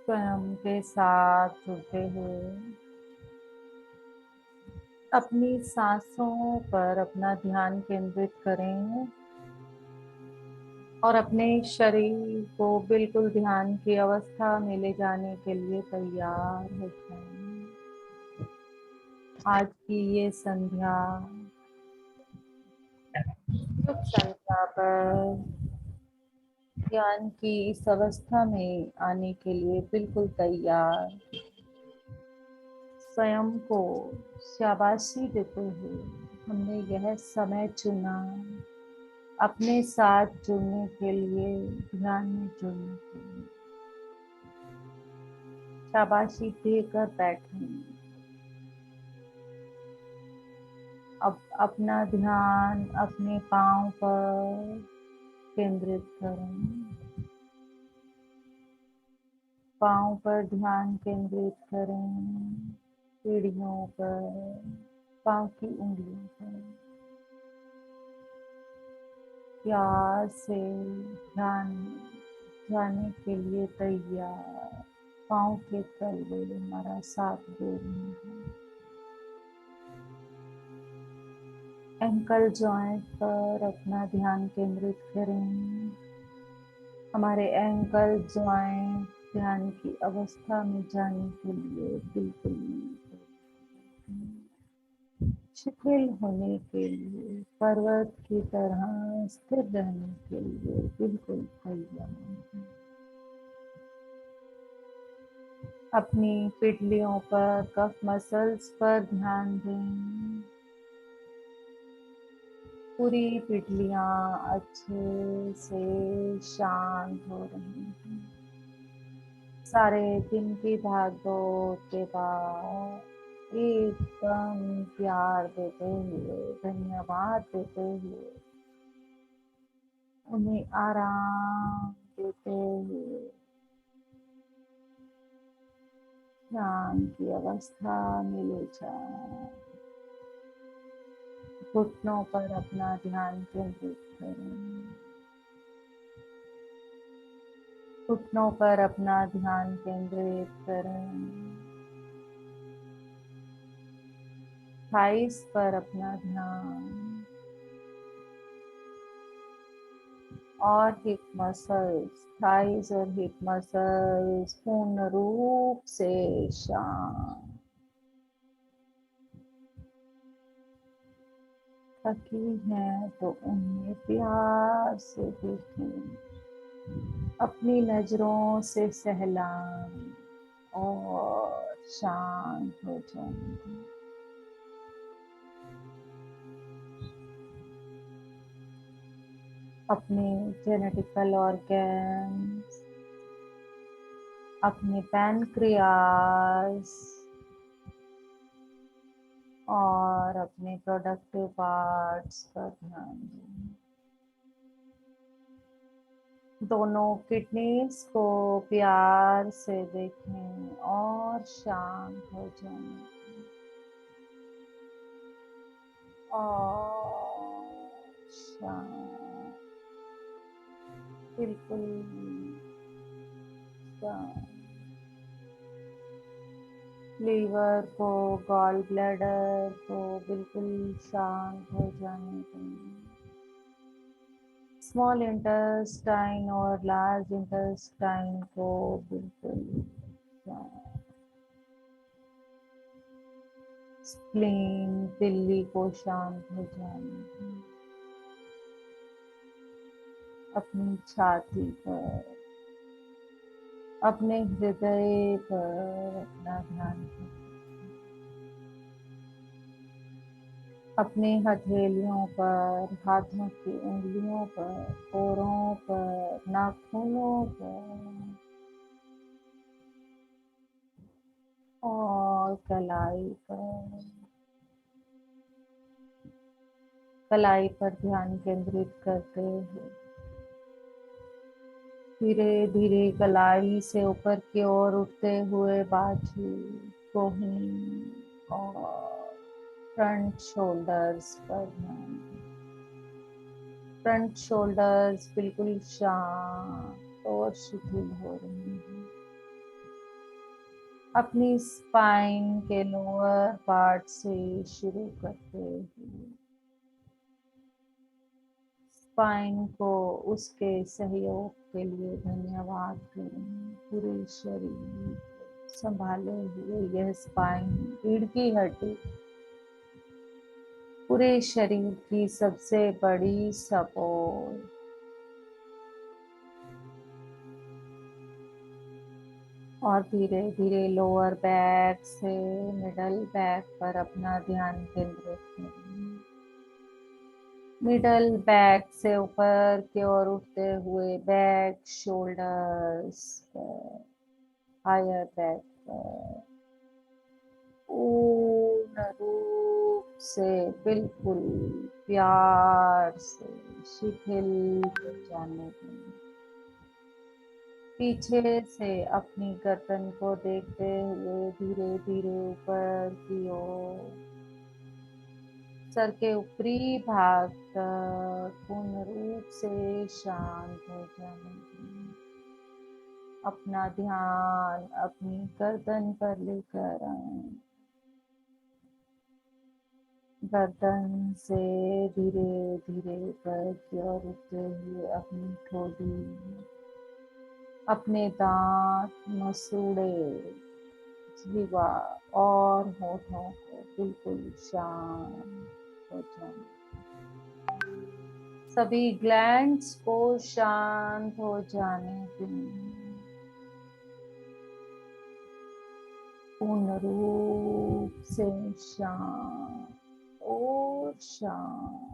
स्वयं के साथ जुड़ते हुए अपनी सांसों पर अपना ध्यान केंद्रित करें और अपने शरीर को बिल्कुल ध्यान की अवस्था में ले जाने के लिए तैयार हो जाएं। आज की ये संध्या शुभ संध्या पर ध्यान की इस अवस्था में आने के लिए बिल्कुल तैयार स्वयं को शाबाशी देते हुए हमने यह समय चुना अपने साथ जुड़ने के लिए, ध्यान में जुड़ने के लिए। शाबाशी देकर बैठें। अब अपना ध्यान अपने पांव पर केंद्रित करें। पांव पर ध्यान केंद्रित करें, सीढ़ियों पर, पांव की उंगलियों पर। प्यार से ध्यान जाने के लिए तैयार। पांव के तलवे हमारा साथ दे रहे हैं। एंकल जॉइंट पर अपना ध्यान केंद्रित करें। हमारे एंकल जॉइंट ध्यान की अवस्था में जाने के लिए बिल्कुल शिथिल होने के लिए, पर्वत की तरह स्थिर रहने के लिए बिल्कुल तैयार हैं। अपनी पिटलियों पर, कफ मसल्स पर ध्यान दें। पूरी पिटलियां अच्छे से शांत हो रही हैं। सारे दिन की भागदौड़ के बाद एकदम प्यार देते हुए, धन्यवाद देते हुए, उन्हें आराम देते हुए ध्यान की अवस्था में ले जाएं। घुटनों पर अपना ध्यान केंद्रित करें। घुटनों पर अपना ध्यान केंद्रित करें। थाइस पर अपना ध्यान और हिप मसल्स, थाइस और हिप मसल्स पूर्ण रूप से शांत। थकी हैं तो उन्हें प्यार से देखें, अपनी नजरों से सहलाएं और शांत हो जाएं। अपने जेनेटिकल ऑर्गन्स, अपने पैनक्रियास और अपने प्रोडक्टिव पार्ट्स पर ध्यान दें। दोनों किडनीज को प्यार से देखें और शांत हो जाएं। और शांत, बिल्कुल शांत। लीवर को, गॉल ब्लैडर को बिल्कुल शांत हो जाने दें। स्मॉल इंटेस्टाइन और लार्ज इंटेस्टाइन को बिल्कुल शांत। स्प्लीन, तिल्ली को शांत हो जाने दें। अपनी छाती पर, अपने हृदय पर अपना ध्यान रखें। अपने हथेलियों पर, हाथों की उंगलियों पर, पैरों पर, नाखूनों पर और कलाई पर। कलाई पर ध्यान केंद्रित करते हुए धीरे धीरे कलाई से ऊपर की ओर उठते हुए बाजू, कोहनी और फ्रंट शोल्डर्स पर ध्यान दें। फ्रंट शोल्डर्स बिल्कुल शांत और शिथिल हो रही हैं। अपनी स्पाइन के लोअर पार्ट से शुरू करते हुए स्पाइन को उसके सहयोग के लिए धन्यवाद करें। पूरे शरीर को संभाले हुए यह स्पाइन, रीढ़ की हड्डी, पूरे शरीर की सबसे बड़ी सपोर्ट। और धीरे धीरे लोअर बैक से मिडल बैक पर अपना ध्यान केंद्रित करें। मिडल बैक से ऊपर की ओर उठते हुए बैक शोल्डर्स पर, हायर बैक पर पूर्ण रूप से बिल्कुल प्यार से शिथिल हो जाने दें। पीछे से अपनी गर्दन को देखते हुए धीरे धीरे ऊपर की ओर सर के ऊपरी भाग तक पूर्ण रूप से शांत हो जाने दें। अपना ध्यान अपनी गर्दन पर लेकर आए। गर्दन से धीरे धीरे ऊपर की ओर उठते हुए अपनी ठोड़ी, अपने दांत, मसूड़े, जीवा और होठों को बिल्कुल शांत हो जाए। सभी ग्लैंड्स को शांत हो जाने दें। पूर्ण रूप से शांत और शांत।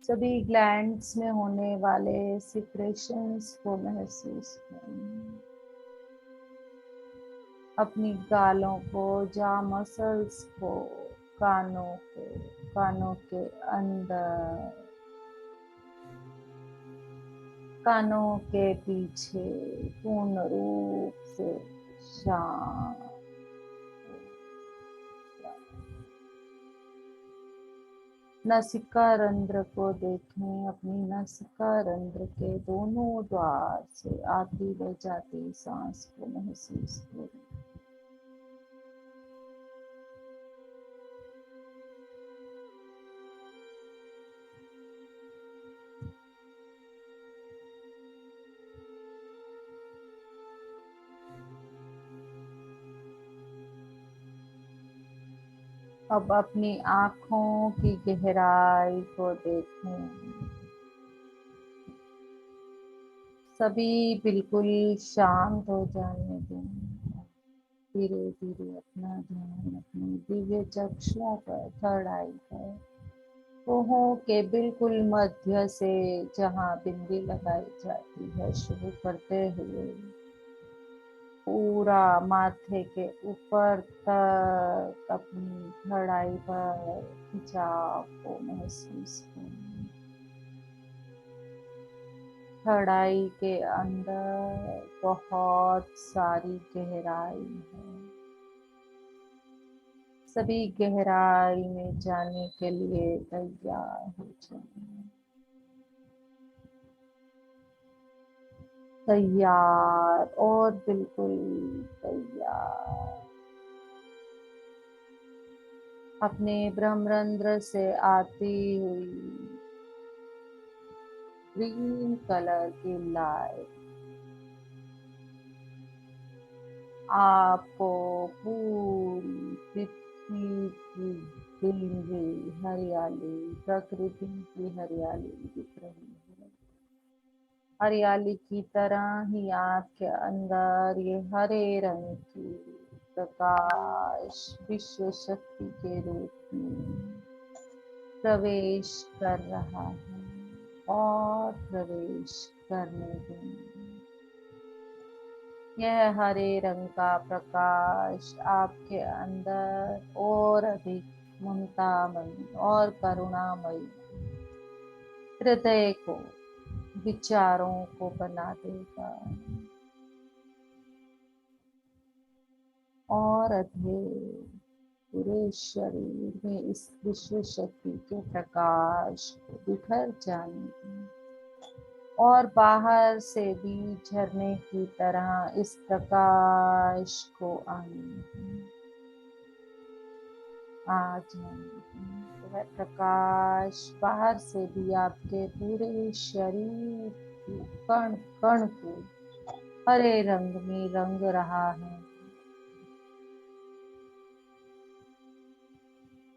सभी ग्लैंड्स में होने वाले सिक्रेशंस को महसूस करें। अपनी गालों को, जॉ मसल्स को, कानों को, कानों के अंदर, कानों के पीछे पूर्ण रूप से शांत। नासिका रंध्र को देखें। अपनी नासिका रंध्र के दोनों द्वार से आती व जाती सांस को महसूस करें। अब अपनी आँखों की गहराई को देखें। सभी बिल्कुल शांत हो जाने दें। धीरे धीरे अपना ध्यान अपनी दिव्य चक्षुओं पर, थर्ड आई पर, भौहों के बिल्कुल मध्य से जहाँ बिंदी लगाई जाती है शुरू करते हुए पूरा माथे के ऊपर तक अपनी थर्ड आई पर खिंचाव को महसूस करें। थर्ड आई के अंदर बहुत सारी गहराई है। सभी गहराई में जाने के लिए तैयार हो जाएं। तैयार और बिल्कुल तैयार। अपने ब्रह्मरंध्र से आती हुई ग्रीन कलर की लाइट आपको पूरी पृथ्वी की ग्रीनरी, हरियाली, प्रकृति की हरियाली दिख रही है। हरियाली की तरह ही आपके अंदर ये हरे रंग की प्रकाश विश्व शक्ति के रूप में प्रवेश कर रहा है और प्रवेश करने दें। यह हरे रंग का प्रकाश आपके अंदर और अधिक ममतामयी और करुणामयी हृदय को, विचारों को बना देगा और अधिक पूरे शरीर में इस विश्व शक्ति के प्रकाश को बिखर जाने दें। और बाहर से भी झरने की तरह इस प्रकाश को आने दें। आ जाने दें। वह प्रकाश बाहर से भी आपके पूरे शरीर के कण कण को हरे रंग में रंग रहा है।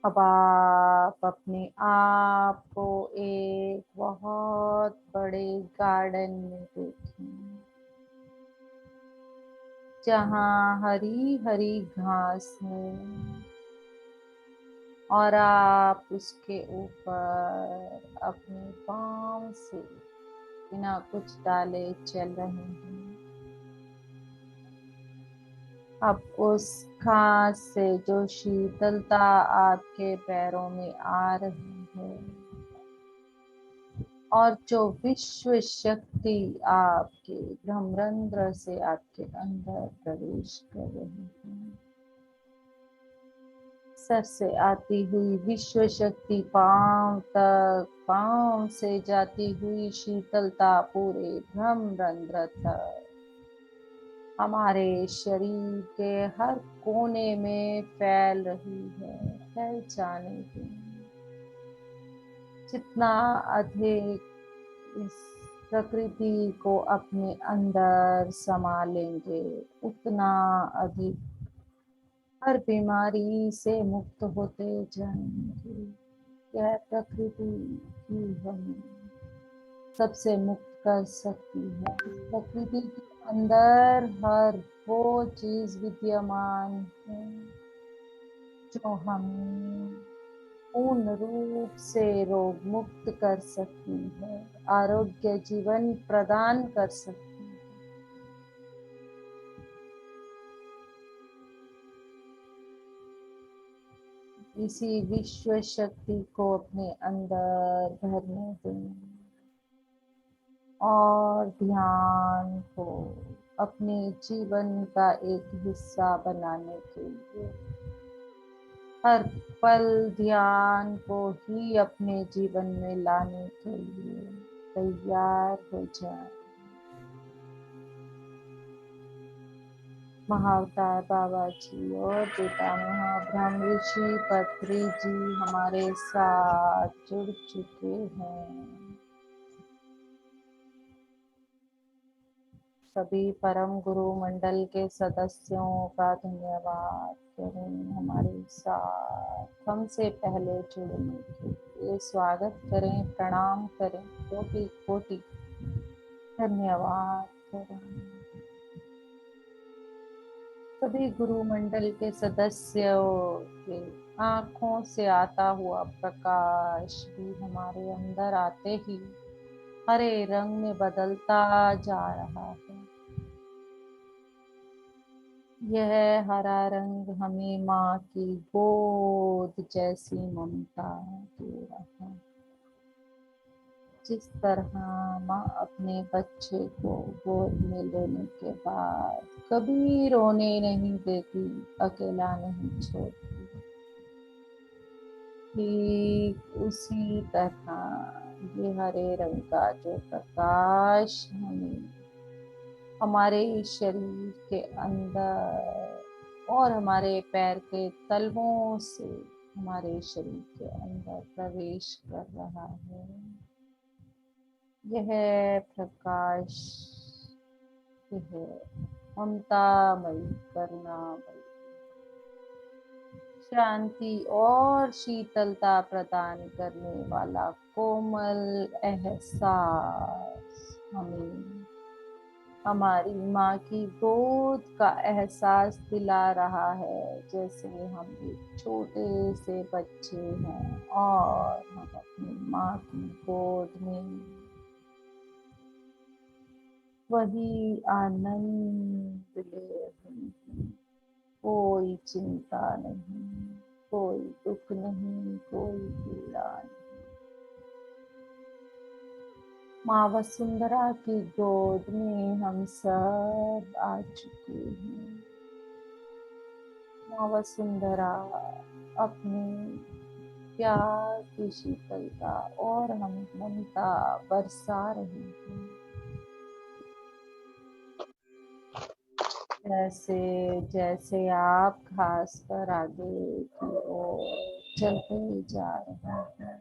अब आप अपने आप को एक बहुत बड़े गार्डन में देखें, जहाँ हरी हरी घास है और आप उसके ऊपर अपने पाँव से बिना कुछ डाले चल रहे हैं। अब उस घास से जो शीतलता आपके पैरों में आ रही है और जो विश्व शक्ति आपके ब्रह्मरंध्र से आपके अंदर प्रवेश कर रही है, सर से आती हुई विश्व शक्ति पांव तक, पांव से जाती हुई शीतलता पूरे ब्रह्मरंध्र तक हमारे शरीर के हर कोने में फैल रही है। फैल जाने दें। जितना अधिक इस प्रकृति को अपने अंदर समा लेंगे, उतना अधिक हर बीमारी से मुक्त होते जाएंगे। यह प्रकृति ही हमें सबसे मुक्त कर सकती है। इस प्रकृति के अंदर हर वो चीज विद्यमान है जो हमें पूर्ण रूप से रोग मुक्त कर सकती है, आरोग्य जीवन प्रदान कर सकती है। इसी विश्व शक्ति को अपने अंदर भरने दें और ध्यान को अपने जीवन का एक हिस्सा बनाने के लिए हर पल ध्यान को ही अपने जीवन में लाने के लिए तैयार हो जाए। महाअवतार बाबा जी और पितामह ब्रह्म ऋषि पत्री जी हमारे साथ जुड़ चुके हैं। सभी परम गुरु मंडल के सदस्यों का धन्यवाद करें हमारे साथ हमसे पहले जुड़ने के लिए। स्वागत करें, प्रणाम करें, कोटि कोटि धन्यवाद करें। सभी गुरु मंडल के सदस्यों के आँखों से आता हुआ प्रकाश भी हमारे अंदर आते ही हरे रंग में बदलता जा रहा है। यह हरा रंग हमें माँ की गोद जैसी ममता दे रहा है। जिस तरह माँ अपने बच्चे को गोद में लेने के बाद कभी रोने नहीं देती, अकेला नहीं छोड़ती, ठीक उसी तरह ये हरे रंग का जो प्रकाश हमें हमारे शरीर के अंदर और हमारे पैर के तलवों से हमारे शरीर के अंदर प्रवेश कर रहा है। यह प्रकाश, यह ममतामयी, करुणामयी, शांति और शीतलता प्रदान करने वाला कोमल एहसास हमें हमारी माँ की गोद का एहसास दिला रहा है, जैसे हम एक छोटे से बच्चे हैं और हम अपनी माँ की गोद में वही आनंद ले रहे हैं। कोई चिंता नहीं, कोई दुख नहीं, कोई पीड़ा नहीं। माँ वसुंधरा की गोद में हम सब आ चुके हैं। माँ वसुंधरा अपनी प्यार की शीतलता और हम ममता बरसा रहे हैं। जैसे जैसे आप घास पर आगे की ओर चलते जा रहे हैं,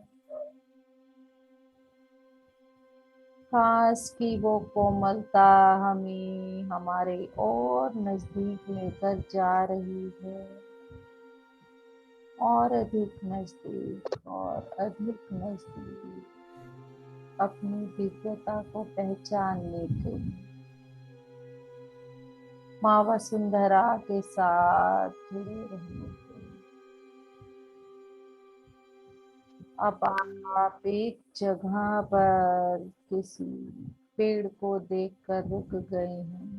घास की वो कोमलता हमें हमारे और नजदीक लेकर जा रही है, और अधिक नजदीक और अधिक नजदीक, अपनी दिव्यता को पहचानने के लिए माँ वसुंधरा के साथ जुड़े रहने के लिए। अब आप एक जगह पर किसी पेड़ को देखकर रुक गए हैं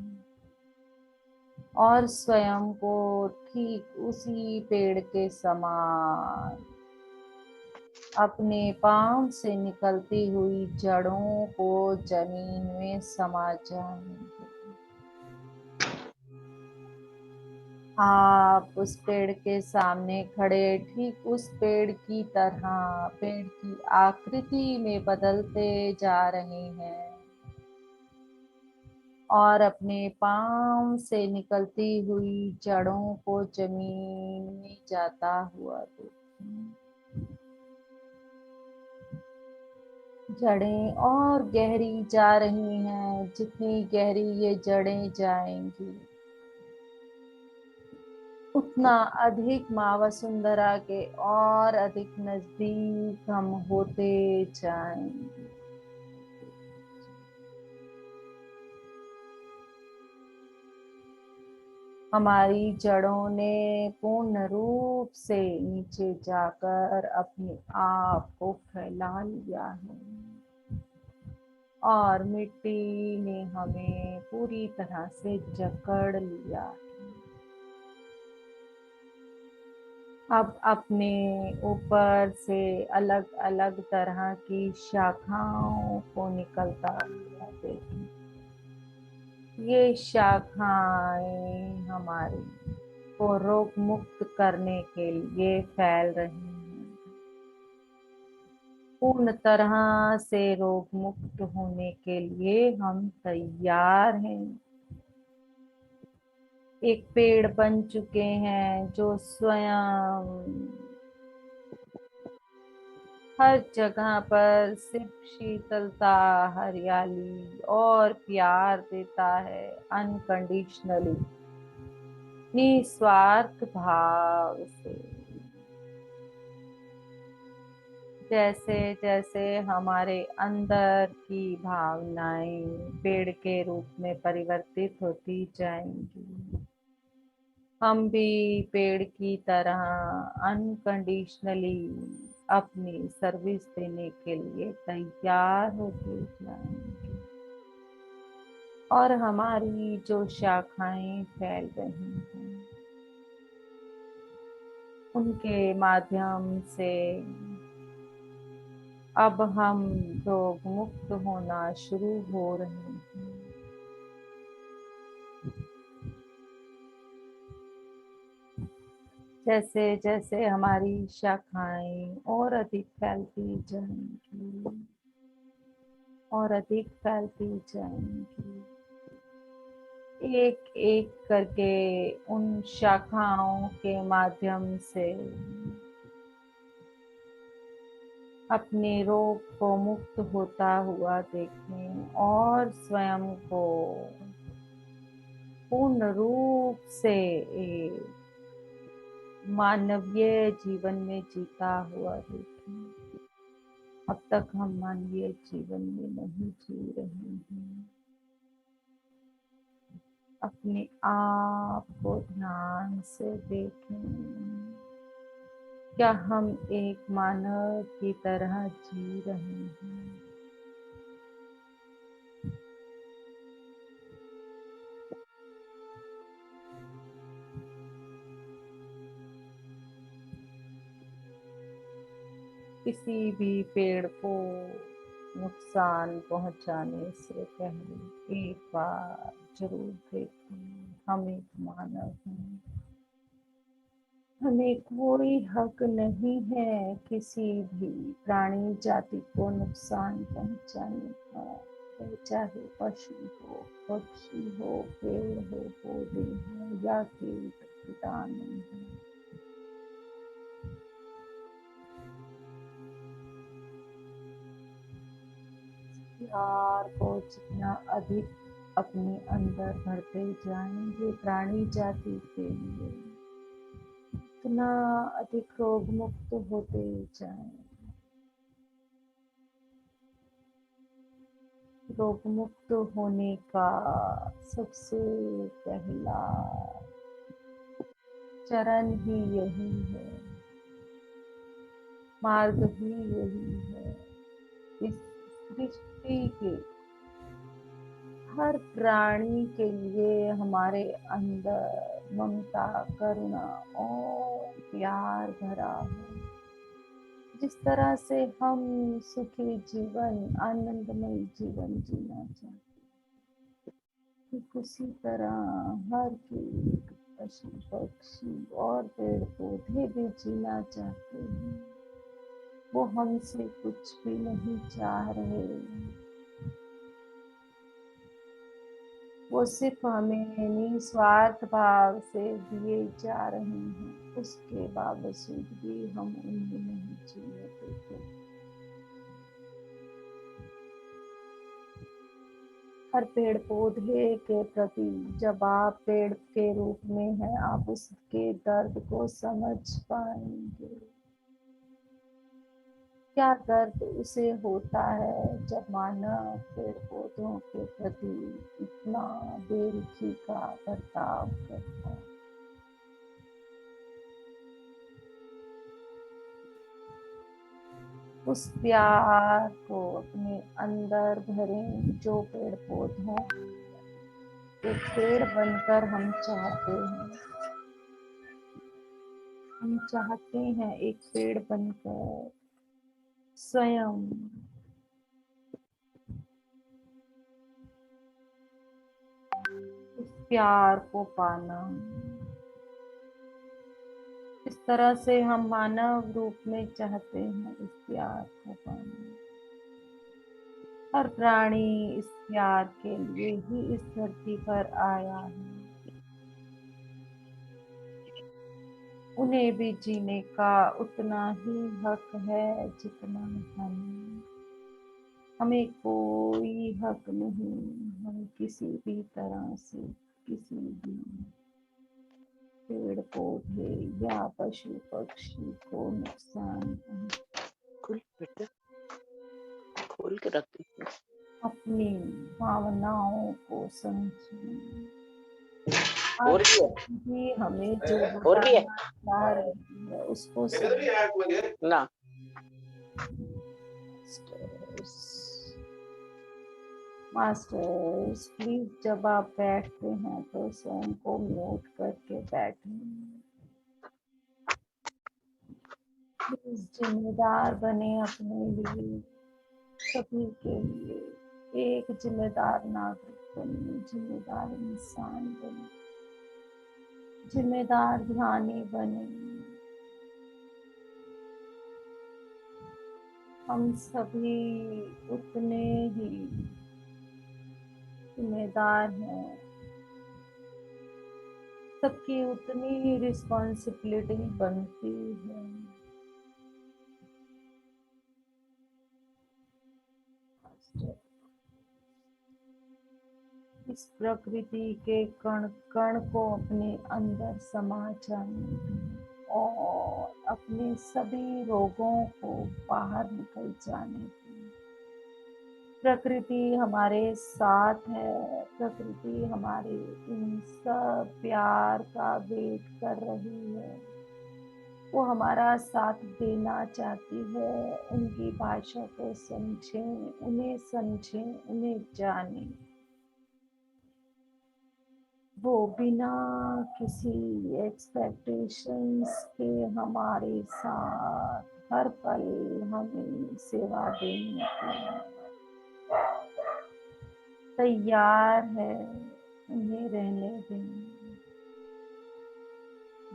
और स्वयं को ठीक उसी पेड़ के समान अपने पांव से निकलती हुई जड़ों को जमीन में समा जाएंगे। आप उस पेड़ के सामने खड़े ठीक उस पेड़ की तरह पेड़ की आकृति में बदलते जा रहे हैं और अपने पांव से निकलती हुई जड़ों को जमीन में जाता हुआ देखें। जड़ें और गहरी जा रही हैं, जितनी गहरी ये जड़ें जाएंगी उतना अधिक माँ वसुंधरा के और अधिक नजदीक हम होते जाएंगे। हमारी जड़ों ने पूर्ण रूप से नीचे जाकर अपने आप को फैला लिया है और मिट्टी ने हमें पूरी तरह से जकड़ लिया है। अब अपने ऊपर से अलग अलग तरह की शाखाओं को निकलता हुआ देखें। ये शाखाएं हमारी को रोग मुक्त करने के लिए फैल रही हैं। पूर्ण तरह से रोग मुक्त होने के लिए हम तैयार हैं। एक पेड़ बन चुके हैं जो स्वयं हर जगह पर सिर्फ शीतलता, हरियाली और प्यार देता है, अनकंडीशनली, निस्वार्थ भाव से। जैसे जैसे हमारे अंदर की भावनाएं पेड़ के रूप में परिवर्तित होती जाएंगी, हम भी पेड़ की तरह अनकंडीशनली अपनी सर्विस देने के लिए तैयार होते जाएंगे और हमारी जो शाखाएं फैल रही हैं उनके माध्यम से अब हम रोग मुक्त होना शुरू हो रहे हैं। जैसे जैसे हमारी शाखाएं और अधिक फैलती जाएंगी और अधिक फैलती जाएंगी, एक एक करके उन शाखाओं के माध्यम से अपने रोग को मुक्त होता हुआ देखें और स्वयं को पूर्ण रूप से एक मानवीय जीवन में जीता हुआ देखें। अब तक हम मानवीय जीवन में नहीं जी रहे हैं। अपने आप को ध्यान से देखें, क्या हम एक मानव की तरह जी रहे हैं? किसी भी पेड़ को नुकसान पहुंचाने से पहले एक बार जरूर देखें, हम एक मानव हैं। हमें कोई हक नहीं है किसी भी प्राणी जाति को नुकसान पहुंचाने का। वह चाहे पशु हो, पक्षी हो, पेड़ हो, पौधे हो या कीट कीटाणु हो। प्यार को जितना अधिक अपने अंदर भरते जाएंगे प्राणी जाति के लिए, उतना अधिक रोग मुक्त होते जाएंगे। रोग मुक्त होने का सबसे पहला चरण ही यही है, मार्ग ही यही है। इस सृष्टि के हर प्राणी के लिए हमारे अंदर ममता, करुणा और प्यार भरा है। जिस तरह से हम सुखी जीवन, आनंदमय जीवन जीना चाहते हैं, ठीक उसी तरह हर कीट, पशु पक्षी और पेड़ पौधे भी जीना चाहते हैं। वो हमसे कुछ भी नहीं चाह रहे, वो सिर्फ हमें निस्वार्थ भाव से दिए जा रहे हैं। उसके बावजूद भी हम उन्हें नहीं जीने देते। हर पेड़ पौधे के प्रति जब आप पेड़ के रूप में हैं, आप उसके दर्द को समझ पाएंगे। क्या दर्द उसे होता है जब मानव पेड़ पौधों के प्रति इतना बेरुखी का बर्ताव करता है। उस प्यार को अपने अंदर भरें जो पेड़ पौधों के पेड़ बनकर हम चाहते हैं। हम चाहते हैं एक पेड़ बनकर स्वयं इस प्यार को पाना। इस तरह से हम मानव रूप में चाहते हैं इस प्यार को पाना। हर प्राणी इस प्यार के लिए ही इस धरती पर आया है। उन्हें भी जीने का उतना ही हक है जितना हमें। हमें कोई हक नहीं, हम किसी भी तरह से किसी भी पेड़ पौधे या पशु पक्षी को नुकसान खोल के रखती हूँ। अपनी भावनाओं को समझें। और भी हमें जो और भी है बताना चाह रही है उसको ना। मास्टर्स प्लीज जब आप बैठते हैं तो स्वयं को म्यूट करके बैठें। प्लीज जिम्मेदार बने अपने लिए, सभी के लिए। एक जिम्मेदार नागरिक बने, जिम्मेदार इंसान बने, जिम्मेदार ध्यानी बने। हम सभी उतने ही जिम्मेदार हैं, सबकी उतनी ही रिस्पॉन्सिबिलिटी बनती है। इस प्रकृति के कण कण को अपने अंदर समा जाने और अपने सभी रोगों को बाहर निकल जाने दें। प्रकृति हमारे साथ है, प्रकृति हमारे इन सब प्यार का वेट कर रही है। वो हमारा साथ देना चाहती है। उनकी भाषा को समझें, उन्हें जानें। वो बिना किसी एक्सपेक्टेशंस के हमारे साथ हर पल हमें सेवा देने के तैयार है। उन्हें रहने दें,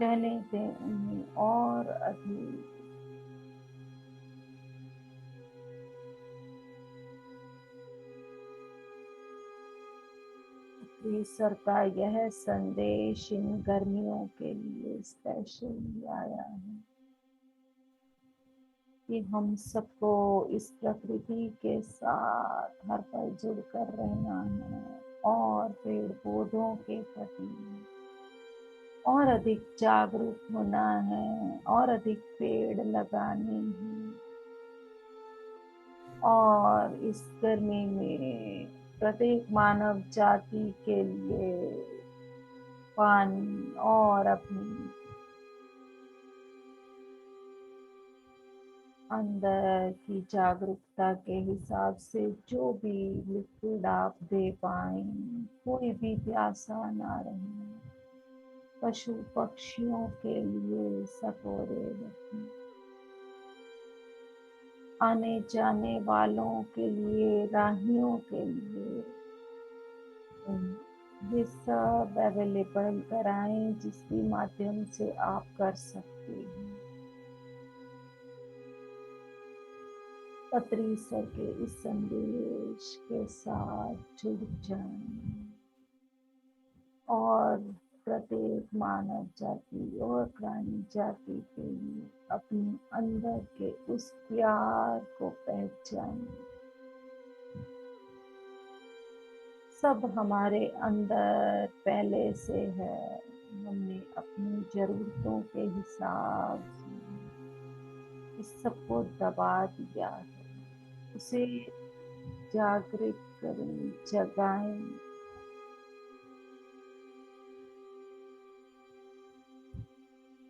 रहने दें उन्हें और अधिक। ईश्वर का यह संदेश इन गर्मियों के लिए स्पेशली आया है कि हम सबको इस प्रकृति के साथ हर पल जुड़कर रहना है और पेड़ पौधों के प्रति और अधिक जागरूक होना है और अधिक पेड़ लगाने हैं। और इस गर्मी में प्रत्येक मानव जाति के लिए पानी और अपनी अंदर की जागरूकता के हिसाब से जो भी लिक्विड आप दे पाए, कोई भी प्यासा ना रहे। पशु पक्षियों के लिए सकोरे रखें, आने जाने वालों के लिए, राहियों के लिए ये सब अवेलेबल कराएं जिसके माध्यम से आप कर सकते हैं। पत्री सर के इस संदेश के साथ जुड़ जाएं और प्रत्येक मानव जाति और प्राणी जाति के लिए अपने अंदर के उस प्यार को पहचानें। सब हमारे अंदर पहले से है, हमने अपनी जरूरतों के हिसाब से इस सबको दबा दिया है। उसे जागृत करें, जगाएं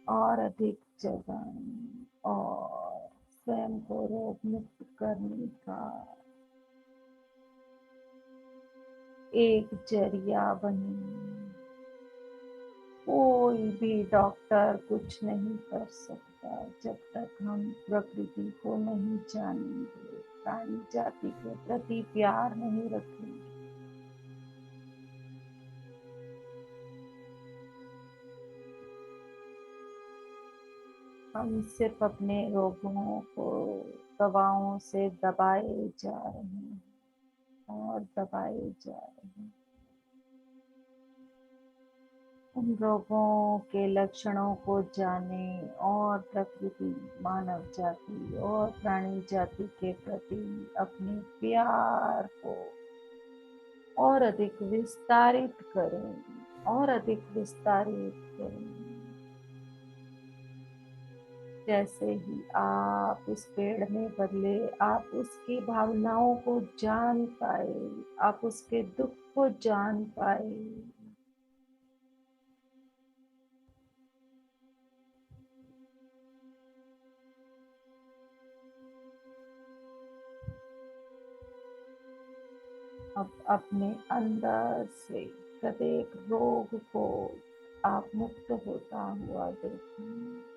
और अधिक जगाएं और स्वयं को रोग मुक्त करने का एक जरिया बने। कोई भी डॉक्टर कुछ नहीं कर सकता जब तक हम प्रकृति को नहीं जानेंगे, प्राणी जाति के प्रति प्यार नहीं रखेंगे। हम सिर्फ अपने रोगों को दवाओं से दबाए जा रहे हैं और दबाए जा रहे हैं। उन रोगों के लक्षणों को जानें और प्रकृति, मानव जाति और प्राणी जाति के प्रति अपने प्यार को और अधिक विस्तारित करें और अधिक विस्तारित करें। जैसे ही आप उस पेड़ में बदले, आप उसकी भावनाओं को जान पाए, आप उसके दुख को जान पाए। अब अपने अंदर से प्रत्येक रोग को आप मुक्त होता हुआ देखें।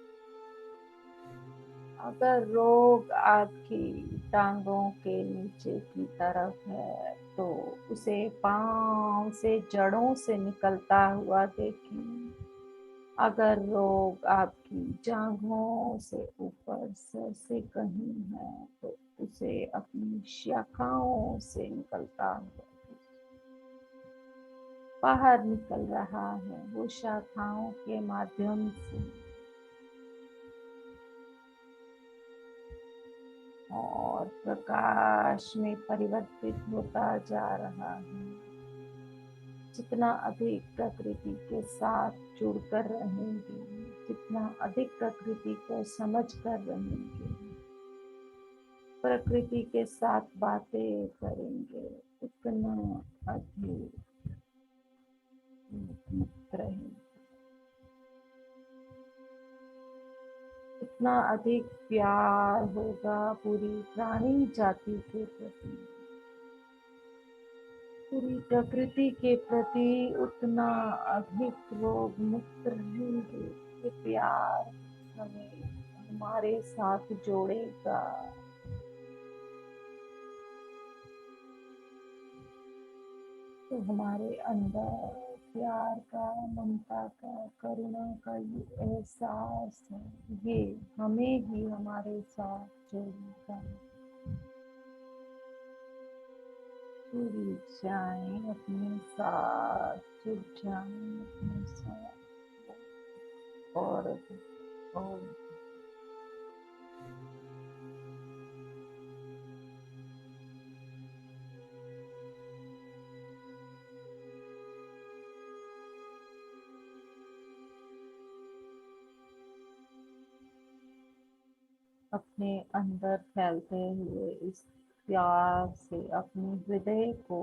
अगर रोग आपकी टांगों के नीचे की तरफ है तो उसे पांव से, जड़ों से निकलता हुआ देखें। अगर रोग आपकी जांघों से ऊपर, सर से कहीं है तो उसे अपनी शाखाओं से निकलता हुआ बाहर निकल रहा है, वो शाखाओं के माध्यम से, और प्रकाश में परिवर्तित होता जा रहा है। जितना अधिक प्रकृति के साथ जुड़कर रहेंगे, जितना अधिक प्रकृति को समझकर रहेंगे, प्रकृति के साथ बातें करेंगे, उतना अधिक मुक्त रहेंगे, इतना अधिक प्यार होगा पूरी प्राणी जाति के प्रति, पूरी प्रकृति के प्रति उतना अधिक रोग मुक्त रहेंगे। ये प्यार हमें हमारे साथ जोड़ेगा। तो हमारे अंदर प्यार का, ममता का, करुणा का ये एहसास है, ये हमें ही हमारे साथ जोड़ेगा। जुड़ जाए अपने साथ, जुड़ जाए अपने साथ। और अपने अंदर फैलते हुए इस प्यार से अपने हृदय को,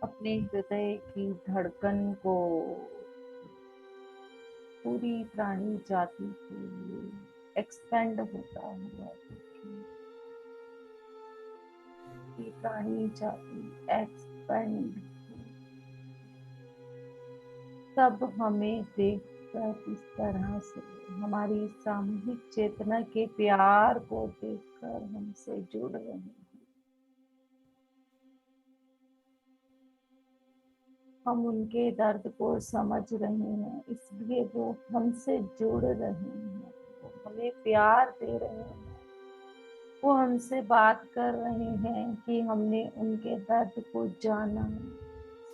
अपने हृदय की धड़कन को पूरी प्राणी जाति के लिए एक्सपेंड होता हुआ देखिए। पूरी प्राणी जाति एक्सपेंड, सब हमें देखकर इस तरह से हमारी सामूहिक चेतना के प्यार को देखकर हमसे जुड़ रहे हैं। हम उनके दर्द को समझ रहे हैं, इसलिए वो हमसे जुड़ रहे हैं, वो हमें प्यार दे रहे हैं, वो हमसे बात कर रहे हैं कि हमने उनके दर्द को जाना,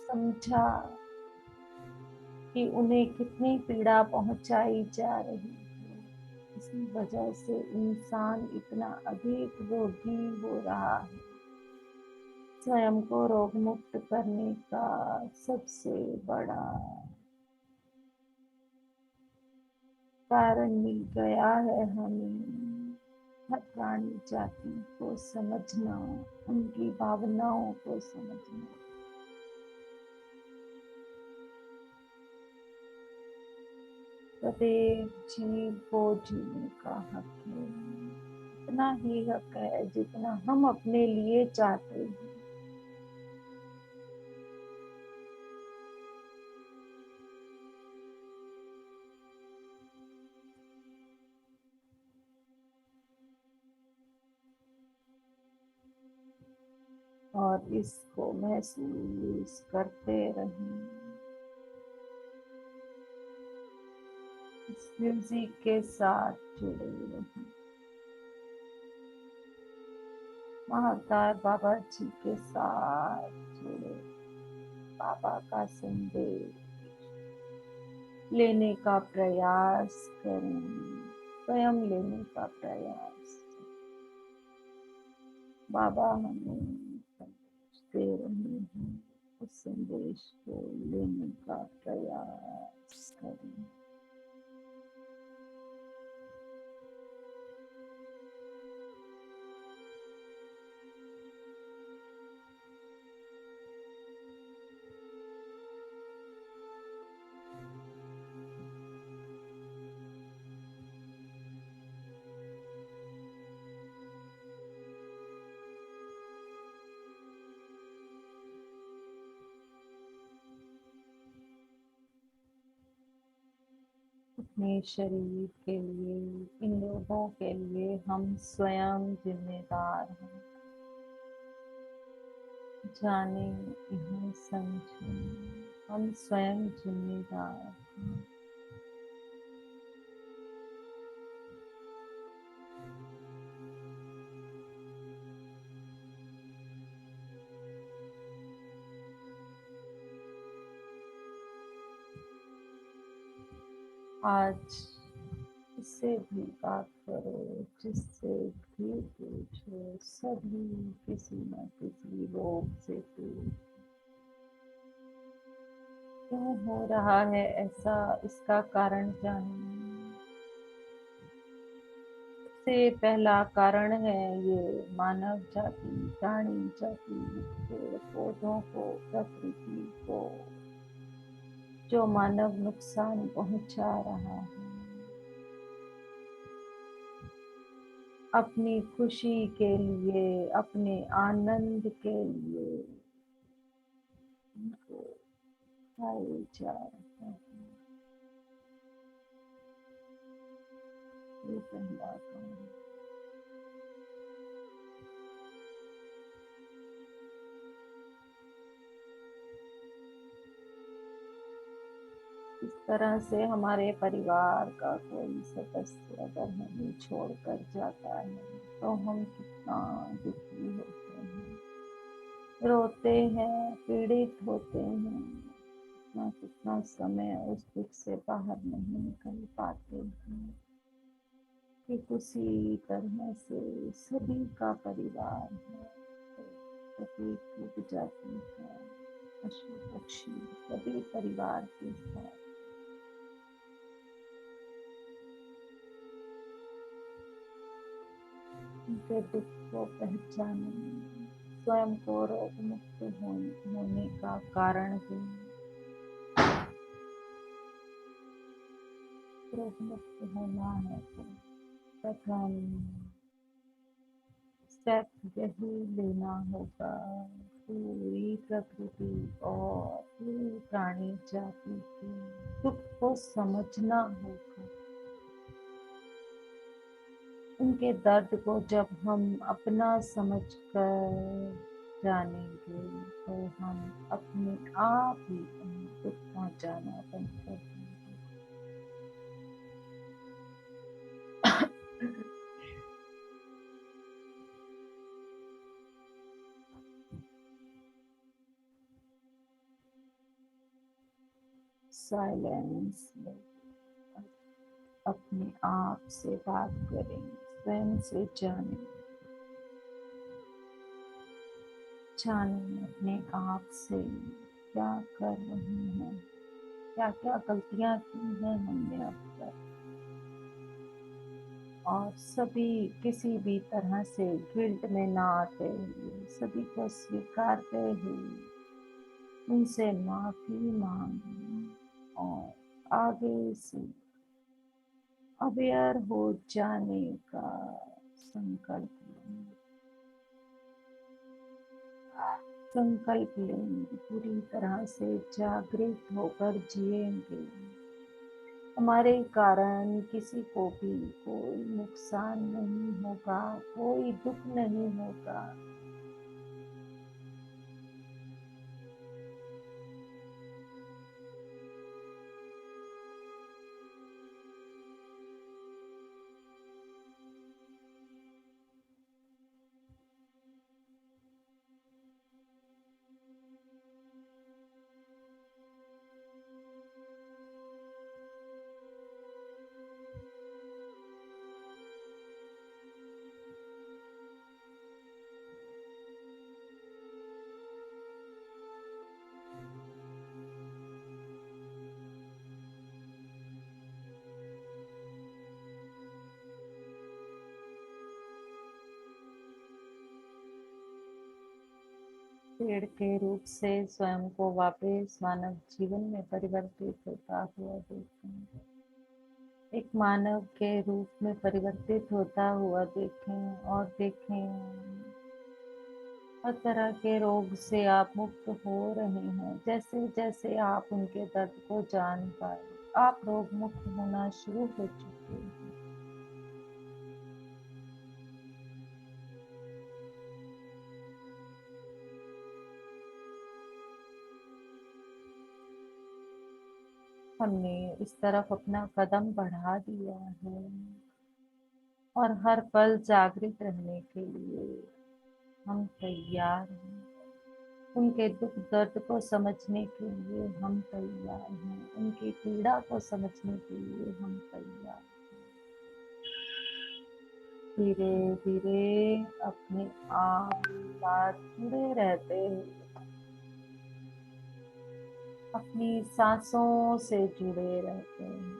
समझा कि उन्हें कितनी पीड़ा पहुंचाई जा रही है। इसी वजह से इंसान इतना अधिक रोगी हो रहा है। स्वयं को रोग मुक्त करने का सबसे बड़ा कारण मिल गया है हमें। हर प्राणी जाति को समझना, उनकी भावनाओं को समझना। प्रत्येक जीव को जीने का हक है, इतना ही हक है जितना हम अपने लिए चाहते हैं। और इसको महसूस करते रहें। इस म्यूजिक के साथ जुड़े रहें। महाअवतार बाबा जी के साथ जुड़े, बाबा का संदेश लेने का प्रयास करें, स्वयं लेने का प्रयास। बाबा हमें संदेश दे रहे हैं, उस संदेश को लेने का प्रयास करें। अपने शरीर के लिए, इन लोगों के लिए हम स्वयं जिम्मेदार हैं। जाने, इन्हें समझें, हम स्वयं जिम्मेदार हैं। आज जिससे भी बात करो, जिससे भी पूछो, सभी किसी न किसी रोग से पीड़ित। क्यों हो रहा है ऐसा, इसका कारण जानिए। सबसे पहला कारण है ये मानव जाति, प्राणी जाति, पेड़ पौधों को, प्रकृति को जो मानव नुकसान पहुंचा रहा है। अपनी खुशी के लिए, अपने आनंद के लिए उनको खाए जा रहा है। ये पहला कारण। इस तरह से हमारे परिवार का कोई सदस्य अगर हमें छोड़कर जाता है तो हम कितना दुखी होते हैं, रोते हैं, पीड़ित होते हैं, कितना कितना समय उस दुख से बाहर नहीं निकल पाते हैं। कि उसी तरह से सभी का परिवार है, सभी टूट जाती है, पशु पक्षी सभी परिवार के साथ उनके दुख को पहचाने, स्वयं को रोग मुक्त होने का कारण भी रोग मुक्त होना है तो प्रथम स्टेप यही लेना होगा, पूरी प्रकृति और पूरी प्राणी जाति के दुख को समझना होगा। उनके दर्द को जब हम अपना समझकर जानेंगे तो हम अपने आप ही उन्हें दुख पहुंचाना बंद कर देंगे। साइलेंस में अपने आप से बात करें, स्वयं से जानें अपने आप से क्या कर रहे हैं, क्या क्या गलतियां की हैं हमने अब तक, और सभी किसी भी तरह से गिल्ट में ना आते हुए सभी को स्वीकारते हुए उनसे माफी मांगना और आगे से अवेयर हो जाने का संकल्प लेंगे, पूरी तरह से जागृत होकर जिएंगे। हमारे कारण किसी को भी कोई नुकसान नहीं होगा, कोई दुख नहीं होगा। पेड़ के रूप से स्वयं को वापस मानव जीवन में परिवर्तित होता हुआ देखें, एक मानव के रूप में परिवर्तित होता हुआ देखें और देखें हर तरह के रोग से आप मुक्त हो रहे हैं। जैसे जैसे आप उनके दर्द को जान पाए, आप रोग मुक्त होना शुरू हो चुके हैं। हमने इस तरफ अपना कदम बढ़ा दिया है और हर पल जागृत रहने के लिए हम तैयार हैं। उनके दुख दर्द को समझने के लिए हम तैयार हैं, उनकी पीड़ा को समझने के लिए हम तैयार हैं। धीरे धीरे अपने आप साथ जुड़े रहते हुए अपनी सांसों से जुड़े रहते हैं।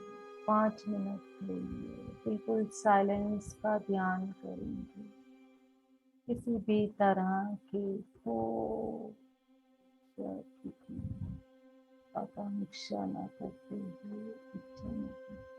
5 मिनट के लिए बिल्कुल साइलेंस का ध्यान करेंगे, किसी भी तरह की आकांक्षा न करते हुए, इच्छा न करते।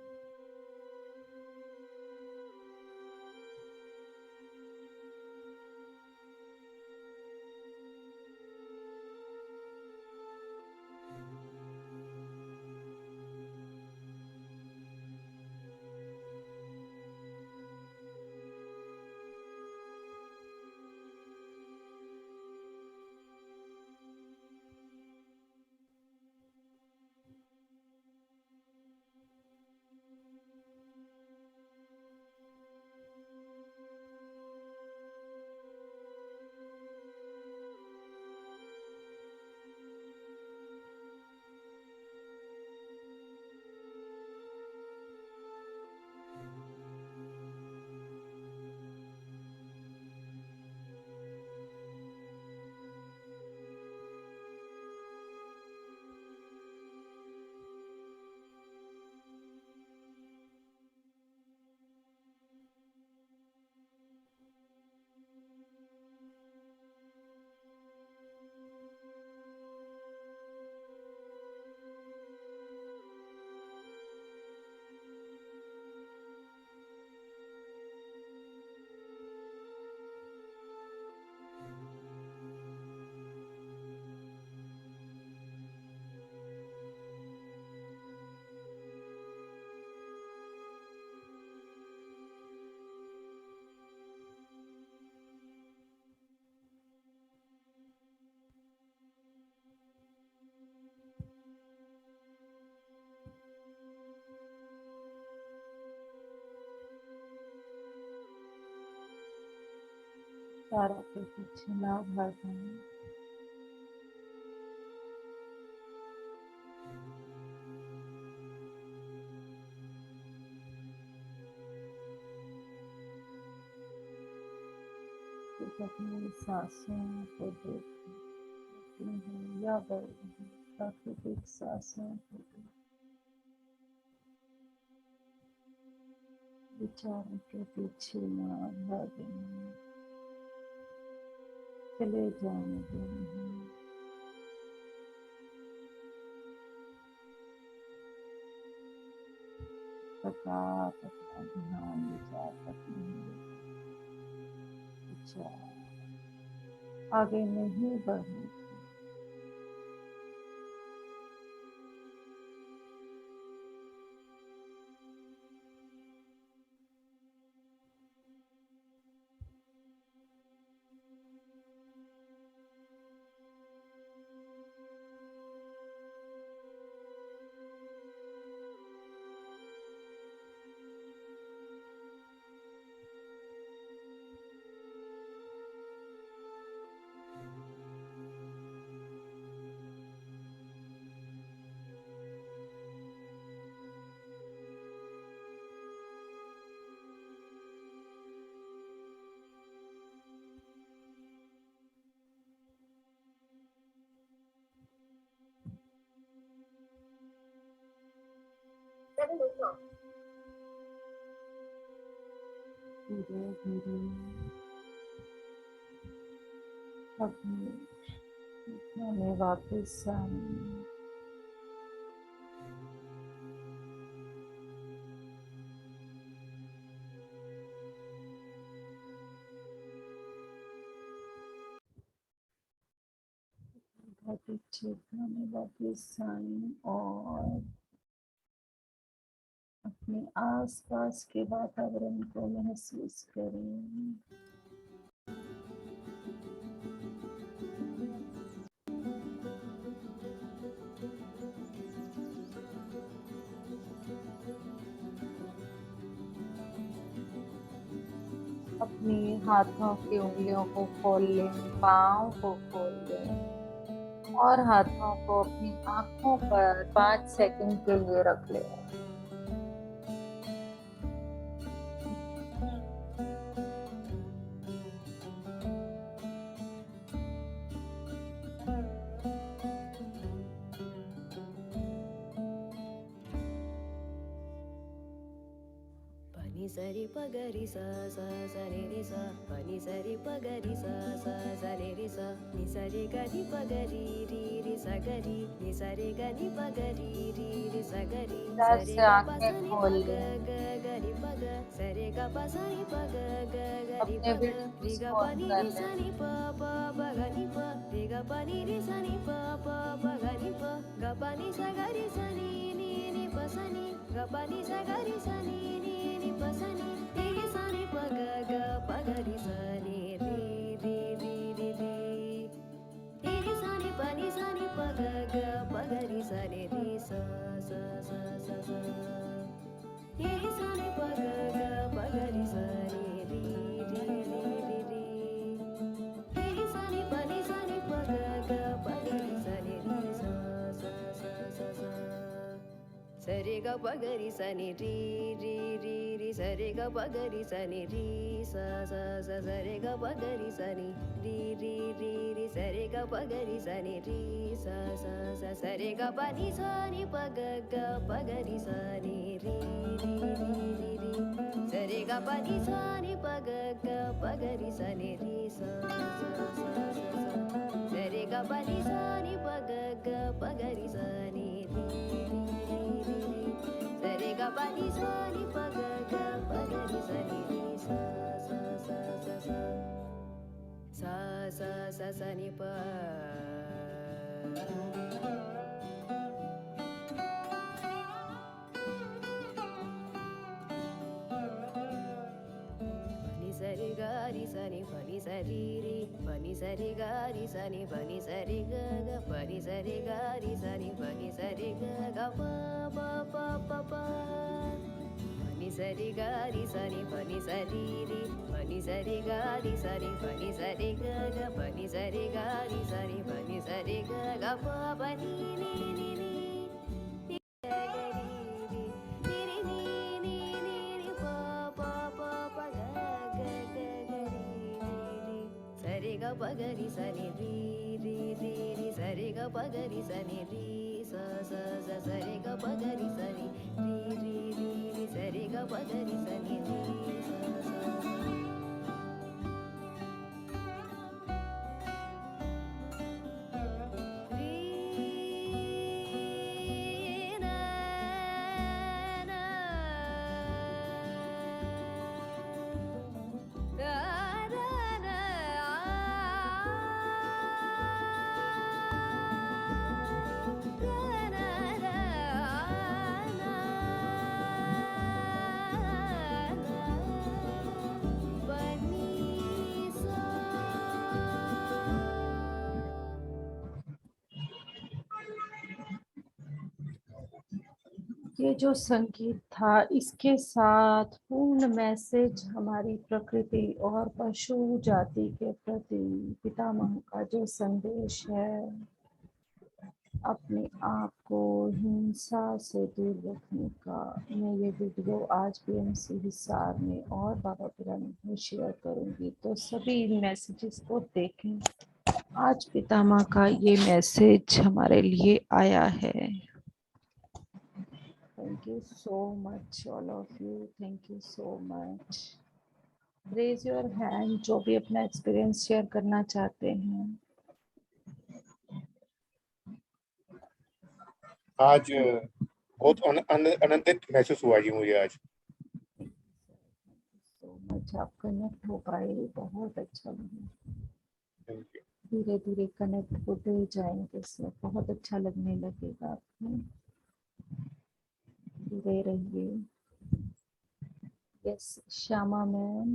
पैरों के पीछे ना भर दें। सिर्फ अपनी सांसों को देखते हैं या बढ़ रही हैं प्राकृतिक सांसों को विचारों के पीछे ना भागें, चले जाने दें। प्रकार अपना ध्यान विचार करते हैं, विचार आगे नहीं बढ़े। धीरे धीरे अपने घुटनों में वापस आएं। बहुत चेतना में वापस आएं और अपने आसपास के वातावरण को महसूस करें। अपनी हाथों की उंगलियों को खोल लें, पाँव को खोल लें और हाथों को अपनी आंखों पर 5 सेकंड के लिए रख लें। Sari pagari sa sa sa re re sa pani sari pagari sa sa sa re re sa ni sari ga ni pagari ri ri sa gari ni sari ga ni pagari ri ri sa gari sari ga pa sa ni pa ga ga ga ni pa ga sari ga pa sa ni pa ga ga ga ni pa ga ri ga pa ni ri sa ni pa pa pa ga ni pa ri ga pa ni ri sa ni pa pa pa ga ni pa ga pa ni sa ga ri sa ni ni pa sa ni ga pa ni sa ga ri sa ni pa sa ni ri sa ni pa ga ga pa ga ri sa ni ri ri ri ri ri ri sa ni pa ga ga pa ga ri sa ni ri sa sa sa sa sa ri sa ni pa ga ga pa ga ri sa ni ri ri ri ri ri ri sa ni pa ga ga pa ga ri sa ni ri sa sa sa sa sa sa re ga pa ga ri sa ni ri ri ri ri sa re ga pa ga ri sa ni ri sa sa sa sa re ga pa ga ri sa ni ri ri ri ri sa re ga pa ga ri sa ni ri sa sa sa sa re ga pa ni sa ni pa ga ga pa ga ri sa ni ri ri ri ri ri sa re ga pa ni sa ni pa ga ga pa ga ri sa ni ri sa sa sa sa sa re ga pa ni sa ni pa ga ga pa ga ri sa ni ri ri ri ri sa re ga pa ni sa ni pa ga ga pa ga ri sa ni ri sa sa sa sa sa sa sa sa sa ni pa sari ga ri sa ni pa ni sari ri pa ni sari ga ri sa ni pa ni sari ga ga pa ni sari ga ri sa ni pa ni sari ga ga pa pa pa pa pa pa ni सरि गा रि सरि पनि सरि रि पनि सरि गा रि सरि पनि सरि ग ग पनि सरि गा रि सरि पनि सरि ग ग प पनि नि नि नि नि ग ग रि रि नि रि नि नि नि रि प प प प ग ग ग ग रि रि सरि ग प ग रि सनि रि रि रि रि सरि ग प ग रि सनि रि स स स सरि ग प ग रि सनि रि रि रि रि सरि ग प ग रि सनि रि स स स रि न न रा रा रा ये जो संगीत था, इसके साथ पूर्ण मैसेज हमारी प्रकृति और पशु जाति के प्रति पितामह का जो संदेश है, अपने आप को हिंसा से दूर रखने का, मैं ये वीडियो आज BMC हिसार में और बाबा पिरामिड में शेयर करूंगी, तो सभी इन मैसेजेस को देखें। आज पितामह का ये मैसेज हमारे लिए आया है। Thank you so much, all of you. Thank you so much. Raise your hand जो भी अपना एक्सपीरियंस शेयर करना चाहते हैं। आज बहुत आनंदित महसूस हुआ जी मुझे आज। So much आप कनेक्ट हो पाए, बहुत अच्छा लगा। धीरे धीरे कनेक्ट होते जाएंगे, इसमें बहुत अच्छा लगने लगेगा आपको। धीरे रहिए। Yes, Shyama ma'am,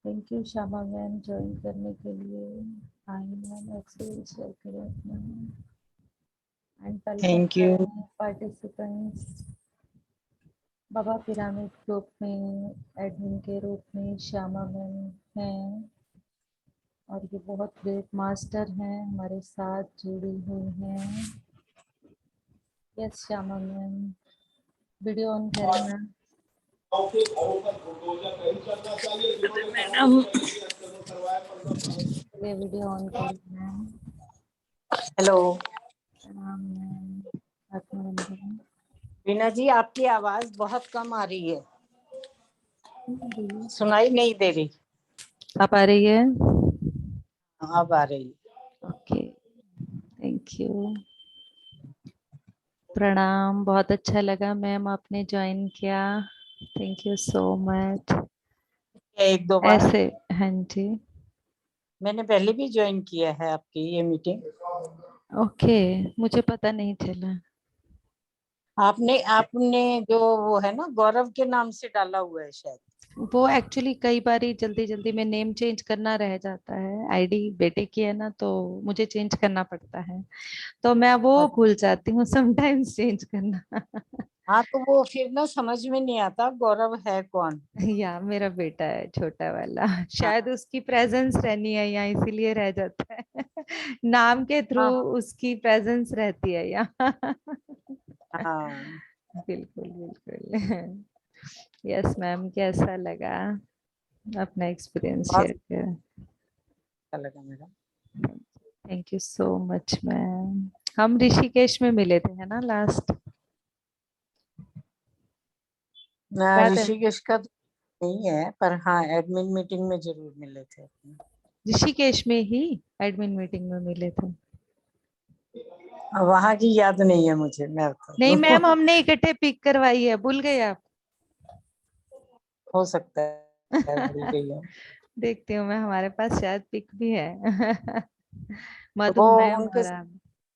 thank you Shyama ma'am join करने के लिए। आई मैम एक्सपीरियंस शेयर करें अपना। Thank you participants Baba pyramid group में एडमिन के रूप में श्यामा मैम हैं और ये बहुत ग्रेट मास्टर हैं, हमारे साथ जुड़ी हुई हैं। Yes Shyama ma'am, video on करें मैम। मैडम, ये वीडियो ऑन करें मैम। हेलो मैम, आत्मवंदन। वीना जी, आपकी आवाज बहुत कम आ रही है, सुनाई नहीं दे रही। आप आ रही है? अब आ रही है। Okay, thank you. प्रणाम, बहुत अच्छा लगा मैम आपने ज्वाइन किया, थैंक यू सो मच। एक दो बार ऐसे, हाँ जी, मैंने पहले भी ज्वाइन किया है आपकी ये मीटिंग। ओके, मुझे पता नहीं चला। आपने जो वो है ना गौरव के नाम से डाला हुआ है शायद। वो एक्चुअली कई बार जल्दी जल्दी में नेम चेंज करना रह जाता है, आईडी बेटे की है ना, तो मुझे चेंज करना पड़ता है, तो मैं वो भूल जाती हूँ समटाइम्स चेंज करना। हाँ, तो वो फिर ना समझ में नहीं आता गौरव है कौन। या मेरा बेटा है छोटा वाला, शायद उसकी प्रेजेंस रहनी है यहाँ, इसीलिए रह जाता है। नाम के थ्रू हाँ उसकी प्रेजेंस रहती है यहाँ। हाँ, बिल्कुल बिल्कुल। यस मैम, कैसा लगा अपना एक्सपीरियंस बहुत शेयर किया? अच्छा लगा madam. Thank you so much ma'am. हम ऋषिकेश में मिले थे है ना लास्ट, याद है? ऋषिकेश का तो नहीं है, पर हाँ एडमिन मीटिंग में जरूर मिले थे। ऋषिकेश में ही एडमिन मीटिंग में मिले थे। वहां की याद नहीं है मुझे, मैं नहीं मैम, हमने इकट्ठे पिक करवाई है, भूल गए आप? हो सकता है भूल गई हूँ। देखती हूँ मैं, हमारे पास शायद पिक भी है। मधु वो मैम उनके और आप।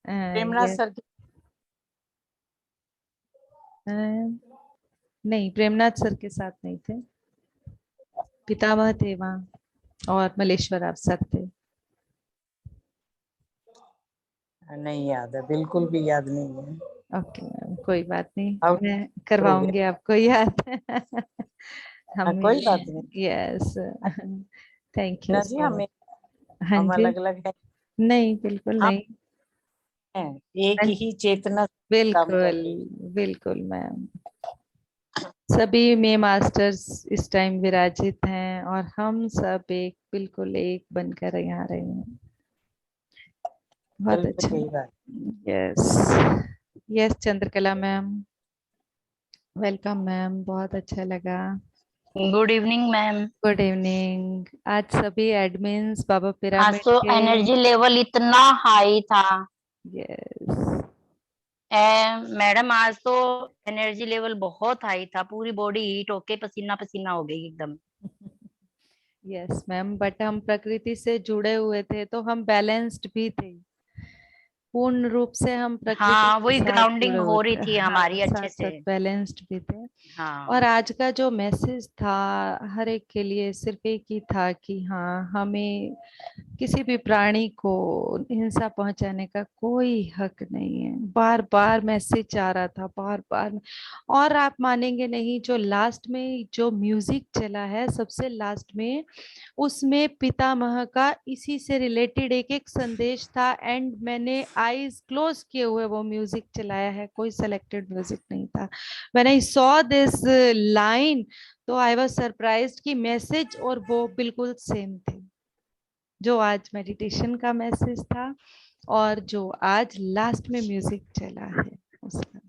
प्रेमनाथ ये सर की नहीं, प्रेमनाथ सर के साथ नहीं थे, पितामह थे वहाँ और मलेश्वर आप सर थे। नहीं याद है, बिल्कुल भी याद नहीं है। ओके मैम, कोई बात नहीं, अब मैं हो करवाऊंगी आपको याद। हम कोई बात नहीं। यस, थैंक यू ना जी, सो हमें मच। हाँ हम जी, अलग अलग है, नहीं बिल्कुल हम नहीं। हैं एक हाँ, ही चेतना से काम बिल्कुल करते हैं। बिल्कुल मैम, सभी में मास्टर्स इस टाइम विराजित हैं और हम सब एक बिल्कुल एक बनकर यहाँ रहे हैं। बहुत बिल्कुल अच्छा। यही बात। Yes, yes Chandrakala ma'am, welcome ma'am, बहुत अच्छा लगा। Good evening ma'am. Good evening. आज सभी एडमिन्स बाबा आज पिरामिड तो के। एनर्जी लेवल इतना हाई था। यस, मैडम आज तो एनर्जी लेवल बहुत हाई था, पूरी बॉडी हीट होके पसीना पसीना हो गई एकदम। यस मैम, बट हम प्रकृति से जुड़े हुए थे तो हम बैलेंस्ड भी थे, पूर्ण रूप से हम प्रकृति हाँ, के वही साथ ग्राउंडिंग जुड़े हुए हो रही थे, थी हाँ हमारी साथ अच्छे साथ से। बैलेंस्ड भी थे। और हाँ आज का जो मैसेज था हर एक के लिए सिर्फ एक ही था कि हाँ, हमें किसी भी प्राणी को हिंसा पहुंचाने का कोई हक नहीं है। बार बार मैसेज आ रहा था, बार बार। और आप मानेंगे नहीं, जो लास्ट में जो म्यूजिक चला है सबसे लास्ट में, उसमें पितामह का इसी से रिलेटेड एक एक संदेश था। एंड मैंने आईज क्लोज किए हुए वो म्यूजिक चलाया है, कोई सेलेक्टेड म्यूजिक नहीं था। When I saw this line, तो आई वाज सरप्राइज्ड कि मैसेज और वो बिल्कुल सेम थे, जो आज मेडिटेशन का मैसेज था और जो आज लास्ट में म्यूजिक चला है उसका।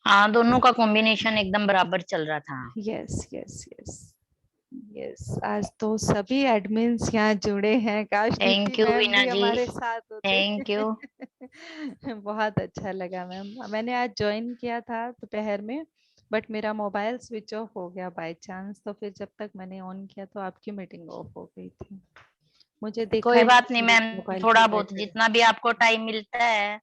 हाँ, दोनों का कॉम्बिनेशन एकदम बराबर चल रहा था। यस यस यस यस, आज तो सभी एडमिन्स यहाँ जुड़े हैं, काश Deepti thank you ma'am Veena भी जी, हमारे साथ होते। Thank you. बहुत अच्छा लगा मैम, मैंने आज ज्वाइन किया था दोपहर में, बट मेरा मोबाइल स्विच ऑफ हो गया बाय चांस, तो फिर जब तक मैंने ऑन किया तो आपकी मीटिंग ऑफ हो गई थी, मुझे देखा कोई ही बात नहीं नहीं मैम, मोबाइल पे थोड़ा बहुत बैठे। जितना भी आपको टाइम मिलता है,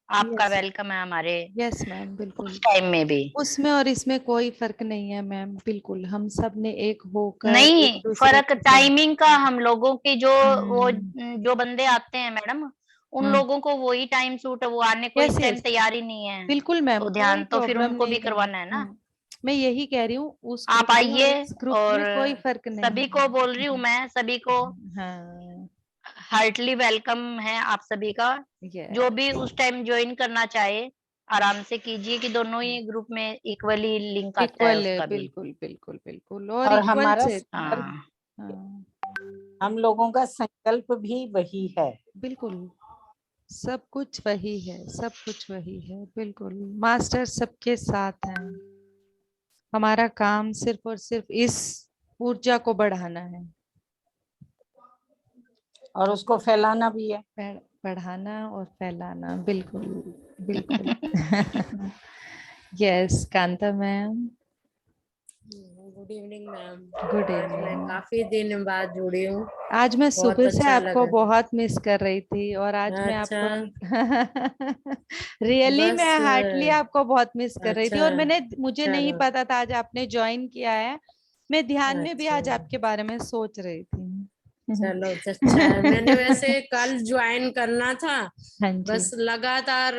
आपका यस वेलकम है हमारे यस मैम, बिल्कुल। उस टाइम में भी। उसमें और इसमें कोई फर्क नहीं है मैम, बिल्कुल हम सब ने एक होकर एक नहीं, दूसरे फर्क की टाइमिंग का, हम लोगों की जो वो हम्म जो बंदे आते हैं मैडम, उन हम्म, लोगों को वही टाइम सूट है, वो आने को यस इस टाइम यस, तैयार ही नहीं है। बिल्कुल मैम, तो कोई ध्यान तो फिर प्रॉब्लम उनको भी नहीं है। करवाना है ना। मैं यही कह रही हूँ, उस आप ग्रुप में और आइए, इस ग्रुप और में कोई फर्क नहीं सभी को बोल रही हूँ है। मैं, सभी को हाँ, हार्टली वेलकम है आप सभी का। जो भी यस, उस टाइम ज्वाइन करना चाहे आराम से कीजिए, कि दोनों ही ग्रुप में इक्वली लिंक आता है इक्वल है, उसका भी। बिल्कुल बिल्कुल बिल्कुल, और और इक्वल हमारा से। हाँ हाँ, हम लोगों का संकल्प भी वही है। बिल्कुल, सब कुछ वही है, सब कुछ वही है, बिल्कुल। मास्टर सबके साथ हैं, हमारा काम सिर्फ और सिर्फ इस ऊर्जा को बढ़ाना है, और उसको फैलाना भी है। बढ़ाना और फैलाना, बिल्कुल बिल्कुल। Yes Kanta ma'am, good evening ma'am. Good आज मैं इवनिंग। काफी दिन बाद जुड़ी हूँ, आज मैं बहुत सुबह से अच्छा आपको लगा। बहुत मिस कर रही थी, और आज मैं अच्छा, आपको रियली बस मैं हार्टली आपको बहुत मिस कर रही थी, अच्छा, और मुझे नहीं चलो पता था आज आपने ज्वाइन किया है। मैं ध्यान में भी अच्छा, आज आपके बारे में सोच रही थी। चलो तो अच्छा है। मैंने वैसे कल ज्वाइन करना था, हाँ जी, बस लगातार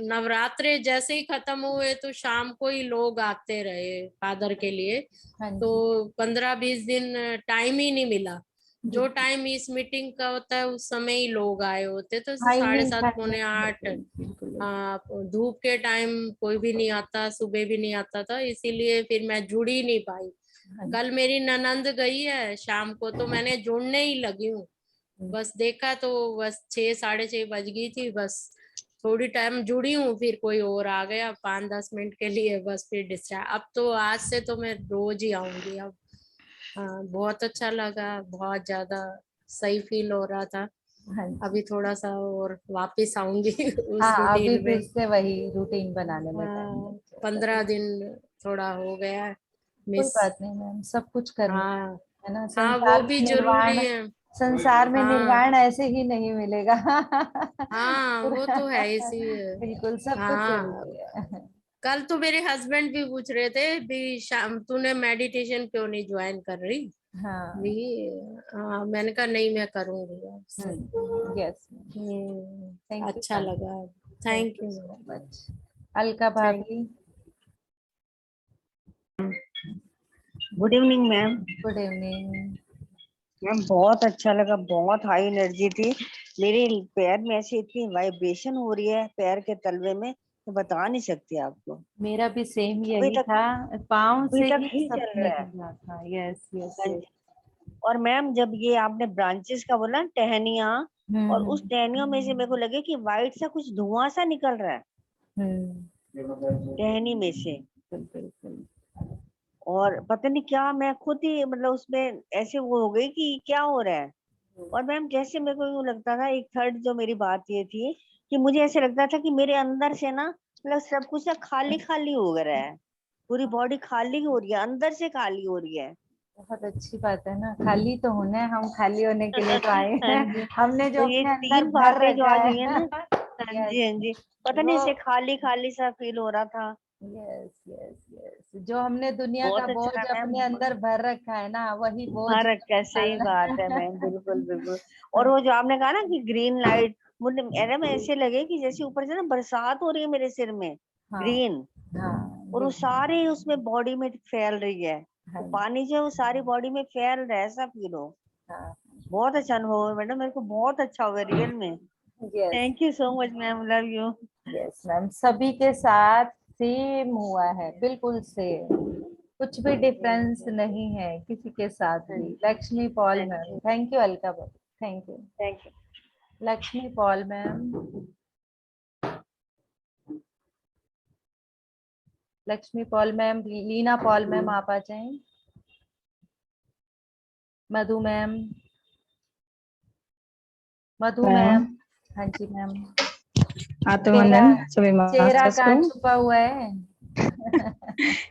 नवरात्रे जैसे ही खत्म हुए तो शाम को ही लोग आते रहे फादर के लिए, हाँ तो जी, 15-20 दिन टाइम ही नहीं मिला। जो बिल्कुल। टाइम इस मीटिंग का होता है उस समय ही लोग आए होते, तो टाइमिंग 7:30 पौने टाइमिंग 8। बिल्कुल बिल्कुल। हाँ, धूप के टाइम कोई भी नहीं आता, सुबह भी नहीं आता था, इसीलिए फिर मैं जुड़ ही नहीं पाई। हाँ कल मेरी ननंद गई है शाम को, तो मैंने जुड़ने ही लगी हूँ, जी, बस देखा तो बस 6 साढ़े 6 बज गई थी, बस थोड़ी टाइम जुड़ी हूँ, फिर कोई और आ गया 5-10 मिनट के लिए, बस फिर डिस्चार्ज। अब तो आज से तो मैं रोज ही आऊंगी अब। हाँ, बहुत अच्छा लगा, बहुत ज्यादा सही फील हो रहा था। हाँ जी। अभी थोड़ा सा और वापिस आऊंगी उस हाँ, अभी रूटीन फिर में। से वही रूटीन बनाने में टाइम हाँ, लग जाएगा, 15 दिन थोड़ा हो गया है कोई मिस। बात नहीं मैम, सब कुछ करना हाँ है ना, हाँ, वो संसार में भी जरूरी निर्वाण, है। संसार में हाँ निर्वाण ऐसे ही नहीं मिलेगा। हाँ, वो पूरा तो है इसी। बिल्कुल सब कुछ हाँ, जरूरी है। कल तो मेरे हस्बैंड भी पूछ रहे थे भी, शाम तूने मेडिटेशन क्यों नहीं ज्वाइन कर रही भी। हाँ, हाँ, मैंने कहा नहीं, मैं करूंगी अब से। यस, थैंक यू अच्छा लगा। Thank you so much. Alka भाभी, good evening ma'am. Good evening. Ma'am बहुत अच्छा लगा, बहुत हाई एनर्जी थी। मेरे पैर में ऐसे इतनी वाइब्रेशन हो रही है पैर के तलवे में, तो बता नहीं सकती आपको। मेरा भी सेम अभी यही तक था, पाँव अभी से तक ही ही सब चल रहा है। निकल रहा था। यस यस हाँ यस। जी। और मैम जब ये आपने ब्रांचेस का बोला ना, टहनियाँ, और उस टहनियों में से मेरे को लगे कि वाइट सा कुछ धुआं सा निकल रहा है टहनी में से। बिल्कुल। और पता नहीं क्या, मैं खुद ही मतलब उसमें ऐसे वो हो गई कि क्या हो रहा है। और मैम जैसे मेरे को यूं लगता था, एक थर्ड जो मेरी बात ये थी कि मुझे ऐसे लगता था कि मेरे अंदर से ना मतलब सब कुछ ना खाली खाली हो रहा है, पूरी बॉडी खाली हो रही है, अंदर से खाली हो रही है। बहुत अच्छी बात है ना, खाली तो होना है, हम खाली होने के लिए तो आए हाँ हैं। जी। हमने तो जो ये अपने अंदर तीन भर बातें जो रखा आज है। हुई है ना, हाँ यस, जी हाँ जी, पता नहीं वो ऐसे खाली खाली सा फील हो रहा था। यस यस यस, जो हमने दुनिया का बहुत अच्छा बोझ है अपने मैम। अंदर भर रखा है ना, वही बोझ हाँ रखा है, सही निकालना बात है मैम, बिल्कुल बिल्कुल। और वो जो आपने कहा ना कि ग्रीन लाइट, मुझे अरे में ऐसे लगे कि जैसे ऊपर से ना बरसात हो रही है मेरे सिर में, हाँ ग्रीन। हाँ और वो बिल्कुल। सारे उसमें बॉडी में फैल रही है, हाँ वो पानी जो है वो सारी बॉडी में फैल रहा है, ऐसा फील हो। हाँ। बहुत अच्छा अनुभव है मैडम, मेरे को बहुत अच्छा हुआ रियल में। Yes thank you so much ma'am, love you. Yes ma'am, सभी के साथ सेम हुआ है, बिल्कुल सेम, कुछ भी डिफरेंस नहीं है किसी के साथ भी। Lakshmi Paul thank ma'am, you. Thank you Alka ma'am, thank you. Thank you. Lakshmi Paul ma'am, Lakshmi Paul ma'am, Leena Paul ma'am आप आ जाएं। Madhu ma'am, Madhu ma'am, ma'am, हाँ जी मैम। चेहरा, आत्मवंदन सभी चेहरा मास्टर्स को। कहाँ छुपा हुआ है?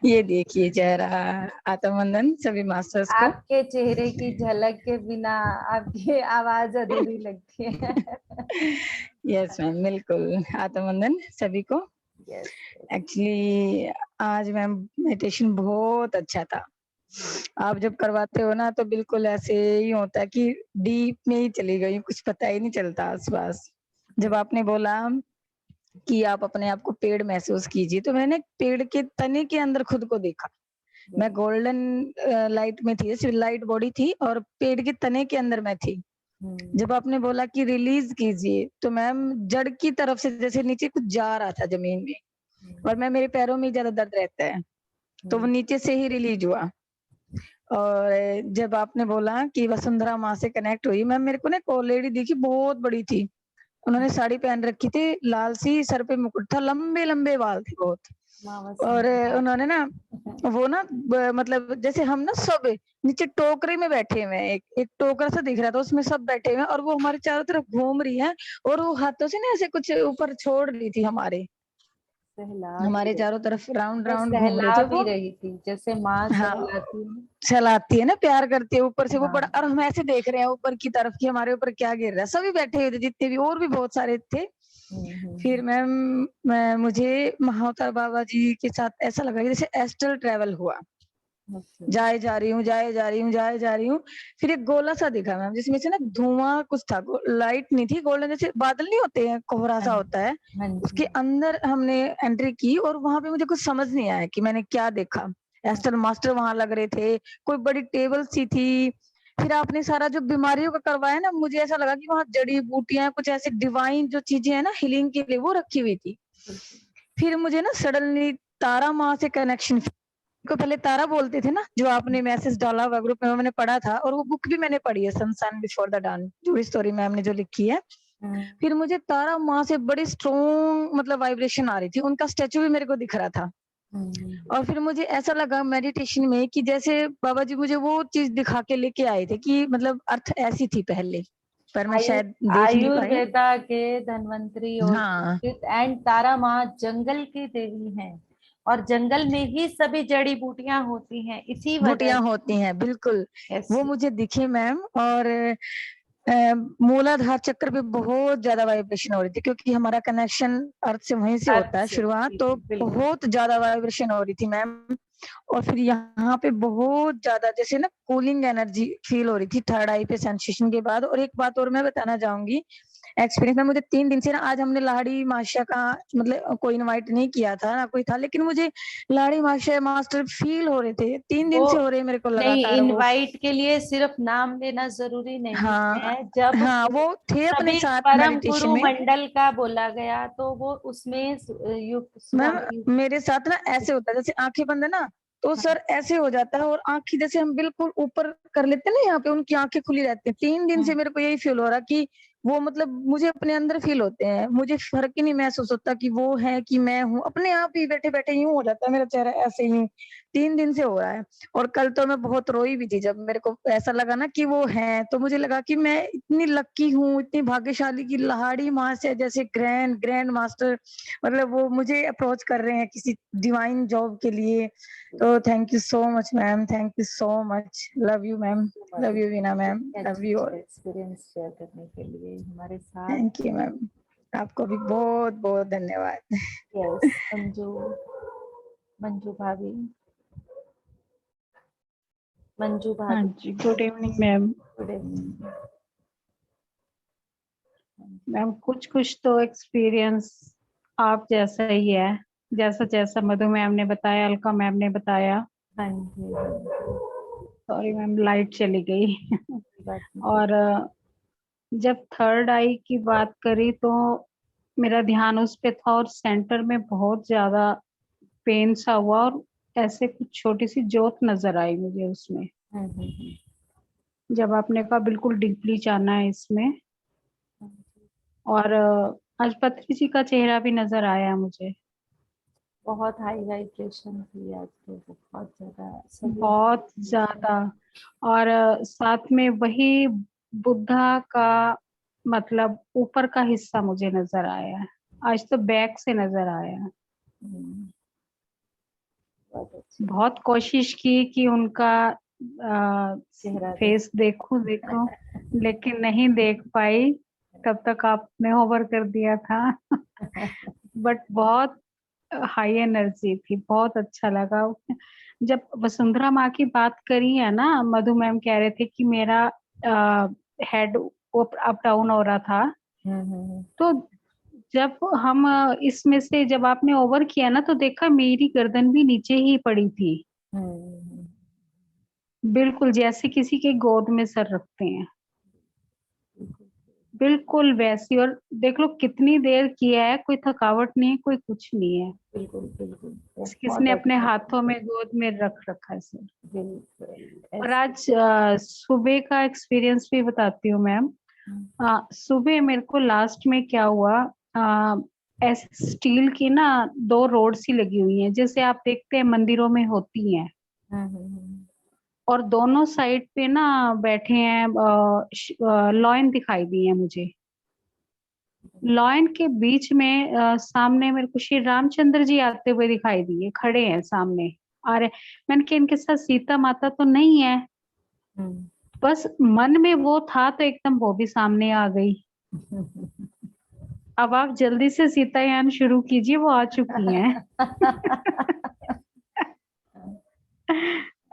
ये देखिए चेहरा, आत्मवंदन सभी मास्टर्स को। आपके चेहरे की झलक के बिना आपकी आवाज अधूरी लगती है। यस मैम, बिल्कुल आत्मवंदन सभी को। यस एक्चुअली आज मैम मेडिटेशन बहुत अच्छा था। आप जब करवाते हो ना तो बिल्कुल ऐसे ही होता है कि डीप में ही चली गई, कुछ पता ही नहीं चलता आसपास। जब आपने बोला कि आप अपने आप को पेड़ महसूस कीजिए, तो मैंने पेड़ के तने के अंदर खुद को देखा। मैं गोल्डन लाइट में थी, जैसे लाइट बॉडी थी और पेड़ के तने के अंदर मैं थी। जब आपने बोला कि रिलीज कीजिए, तो मैम जड़ की तरफ से जैसे नीचे कुछ जा रहा था जमीन में, और मैं मेरे पैरों में ज्यादा दर्द रहता है, तो वो नीचे से ही रिलीज हुआ। और जब आपने बोला कि वसुंधरा माँ से कनेक्ट हुई, मैम मेरे को ना एक और लेडी दिखी, बहुत बड़ी थी, उन्होंने साड़ी पहन रखी थी, लाल सी, सर पे मुकुट था, लंबे लंबे बाल थे बहुत। और उन्होंने ना वो ना मतलब जैसे हम ना सब नीचे टोकरे में बैठे हुए हैं, एक टोकरा सा दिख रहा था, उसमें सब बैठे हुए हैं, और वो हमारे चारों तरफ घूम रही है, और वो हाथों से ना ऐसे कुछ ऊपर छोड़ रही थी, हमारे चारों तरफ राउंड राउंड घूम रहे सहला थे भी वो। रही थी, जैसे माँ हाँ, सहलाती है। चलाती है ना, प्यार करती है ऊपर से वो बड़ा, हाँ। और हम ऐसे देख रहे हैं ऊपर की तरफ कि हमारे ऊपर क्या गिर रहा है। सभी बैठे हुए थे जितने भी, और भी बहुत सारे थे। फिर मैम मुझे महावतार बाबा जी के साथ ऐसा लगा कि जैसे एस्ट्रल ट्रेवल हुआ, जाए जा रही हूँ, जाए जा रही हूँ, जाए जा रही हूँ। फिर एक गोला सा दिखा मैम, जिसमें से ना धुआं कुछ था, लाइट नहीं थी, गोल्डन जैसे बादल नहीं होते हैं, कोहरा सा होता है, उसके अंदर हमने एंट्री की। और वहां पे मुझे कुछ समझ नहीं आया कि मैंने क्या देखा। एस्ट्रल मास्टर वहां लग रहे थे, कोई बड़ी टेबल सी थी। फिर आपने सारा जो बीमारियों का करवाया ना, मुझे ऐसा लगा कि वहां जड़ी बूटियां, कुछ ऐसे डिवाइन जो चीजें है ना हीलिंग के लिए, वो रखी हुई थी। फिर मुझे ना सडनली तारा माँ से कनेक्शन, को पहले तारा बोलते थे ना, जो आपने मैसेज डाला हुआ ग्रुप में, मैंने पढ़ा था, और वो बुक भी मैंने पढ़ी है, सनशाइन बिफोर द डॉन, जो स्टोरी मैम ने जो लिखी है। फिर मुझे तारा माँ से बड़ी स्ट्रॉन्ग मतलब वाइब्रेशन आ रही थी, उनका स्टेचू भी मेरे को दिख रहा था। और फिर मुझे ऐसा लगा मेडिटेशन में कि जैसे बाबा जी मुझे वो चीज दिखा के लेके आए थे कि मतलब अर्थ ऐसी थी पहले, पर मैं शायद देख नहीं पाई। आयुर्वेदा के धन्वंतरी और हाँ, एंड तारा माँ जंगल की देवी हैं, और जंगल में ही सभी जड़ी बूटियां होती हैं, इसी वजह बूटियां होती हैं, बिल्कुल से। वो मुझे दिखे मैम। और मूलाधार चक्र पे बहुत ज्यादा वाइब्रेशन हो रही थी, क्योंकि हमारा कनेक्शन अर्थ से वहीं से होता है शुरुआत, तो बहुत ज्यादा वाइब्रेशन हो रही थी मैम। और फिर यहाँ पे बहुत ज्यादा जैसे ना कूलिंग एनर्जी फील हो रही थी थर्ड आई पे सेंसेशन के बाद। और एक बात और मैं बताना चाहूंगी, एक्सपीरियंस में मुझे 3 दिन से ना, आज हमने लाड़ी मास्टर का मतलब कोई इनवाइट नहीं किया था ना कोई था, लेकिन मुझे लाड़ी मास्टर फील हो रहे थे, 3 दिन वो से हो रहे मेरे को नहीं, लगातार वो। इनवाइट के लिए सिर्फ नाम लेना जरूरी नहीं हाँ है। जब हाँ, वो थे अपने सभी साथ परम मेडिटेशन गुरु में। मंडल का बोला गया तो वो उसमें मैम स्वामी। मेरे साथ ना ऐसे होता है, जैसे आंखें बंद है ना तो सर ऐसे हो जाता है, और आंखें जैसे हम बिल्कुल ऊपर कर लेते हैं ना, यहाँ पे उनकी आंखें खुली रहती हैं। 3 दिन से मेरे को यही फील हो रहा कि वो मतलब मुझे अपने अंदर फील होते हैं, मुझे फर्क ही नहीं महसूस होता कि वो है कि मैं हूँ, अपने आप ही बैठे बैठे यूं हो जाता है मेरा चेहरा ऐसे ही। 3 दिन से हो रहा है। और कल तो मैं बहुत रोई भी थी जब मेरे को ऐसा लगा ना कि वो है, तो मुझे लगा कि मैं इतनी लक्की हूँ, इतनी भाग्यशाली की लाड़ी माँ से जैसे ग्रैंड मास्टर मतलब वो मुझे अप्रोच कर रहे हैं किसी डिवाइन जॉब के लिए। तो thank you so much ma'am, thank you so much, love you ma'am, love you Veena ma'am, love you all. Experience share करने के लिए हमारे साथ। थैंक यू मैम, आपको भी बहुत बहुत धन्यवाद। यस, मंजू भाभी, मंजू हाँ भाभी। जी, good evening ma'am. Good evening ma'am कुछ कुछ तो एक्सपीरियंस आप जैसा ही है, जैसा जैसा मधु मैम ने बताया, अलका मैम ने बताया। हाँ जी, सॉरी मैम, लाइट चली गई। बात नहीं। और जब थर्ड आई की बात करी तो मेरा ध्यान उस पे था, और सेंटर में बहुत ज्यादा पेन सा हुआ, और ऐसे कुछ छोटी सी जोत नजर आई मुझे उसमें। जब आपने कहा बिल्कुल डीपली जाना है इसमें, और आज पत्री जी का चेहरा भी नजर आया मुझे। बहुत हाई वाइब्रेशन थी आज तो, बहुत ज्यादा सभी। बहुत ज्यादा। और साथ में वही बुद्धा का मतलब ऊपर का हिस्सा मुझे नजर आया है, आज तो बैक से नजर आया है। बहुत अच्छा बहुत कोशिश की कि उनका चेहरा फेस देखूं, लेकिन नहीं देख पाई, तब तक आपने होवर कर दिया था। बट बहुत हाई एनर्जी थी, बहुत अच्छा लगा। जब वसुंधरा माँ की बात करी है ना, मधु मैम कह रहे थे कि मेरा हेड अप डाउन हो रहा था, तो जब हम इसमें से जब आपने ओवर किया ना तो देखा मेरी गर्दन भी नीचे ही पड़ी थी, बिल्कुल जैसे किसी के गोद में सर रखते हैं, बिल्कुल वैसी। और देख लो कितनी देर किया है, कोई थकावट नहीं है, कोई कुछ नहीं है। बिल्कुल बिल्कुल किसने अपने हाथों में गोद में रख रखा है सर। बिल्कुल। और आज सुबह का एक्सपीरियंस भी बताती हूँ मैम। सुबह मेरे को लास्ट में क्या हुआ, ऐसे स्टील की ना 2 रोड सी लगी हुई हैं, जैसे आप देखते हैं मंदिरों में होती हैं, और दोनों साइड पे ना बैठे हैं लॉयन दिखाई दी है मुझे। लॉयन के बीच में सामने मेरे को श्री रामचंद्र जी आते हुए दिखाई दिए, खड़े हैं सामने आ रहे। मैंने कहा इनके साथ सीता माता तो नहीं है, बस मन में वो था तो एकदम वो भी सामने आ गई। अब आप जल्दी से सीतायान शुरू कीजिए, वो आ चुकी हैं।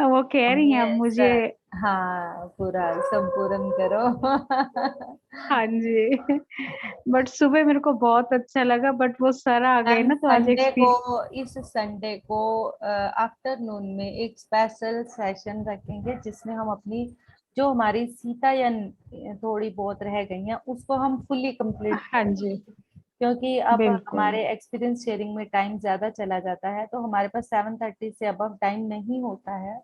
वो कह रही हैं अब मुझे। हाँ, पूरा संपूर्ण करो। हाँ जी। बट सुबह मेरे को बहुत अच्छा लगा, बट वो सर आ गए ना, तो आज इस संडे को आफ्टरनून में एक स्पेशल सेशन रखेंगे जिसमें हम अपनी जो हमारी सीतायन थोड़ी बहुत रह गई हैं उसको हम फुल्ली कंप्लीट। हाँ जी, क्योंकि अब बिल्कुल। हमारे एक्सपीरियंस शेयरिंग में टाइम ज्यादा चला जाता है, तो हमारे पास 7:30 से अब टाइम नहीं होता है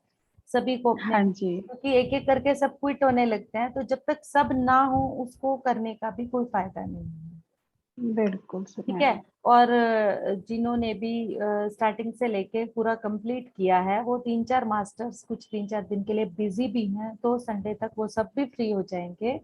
सभी को अपने, हाँ जी, क्योंकि एक एक करके सब क्विट होने लगते हैं, तो जब तक सब ना हो उसको करने का भी कोई फायदा नहीं है। बिल्कुल ठीक है। और जिन्होंने भी स्टार्टिंग से लेके पूरा कंप्लीट किया है वो 3-4 मास्टर्स कुछ 3-4 दिन के लिए बिजी भी हैं, तो संडे तक वो सब भी फ्री हो जाएंगे।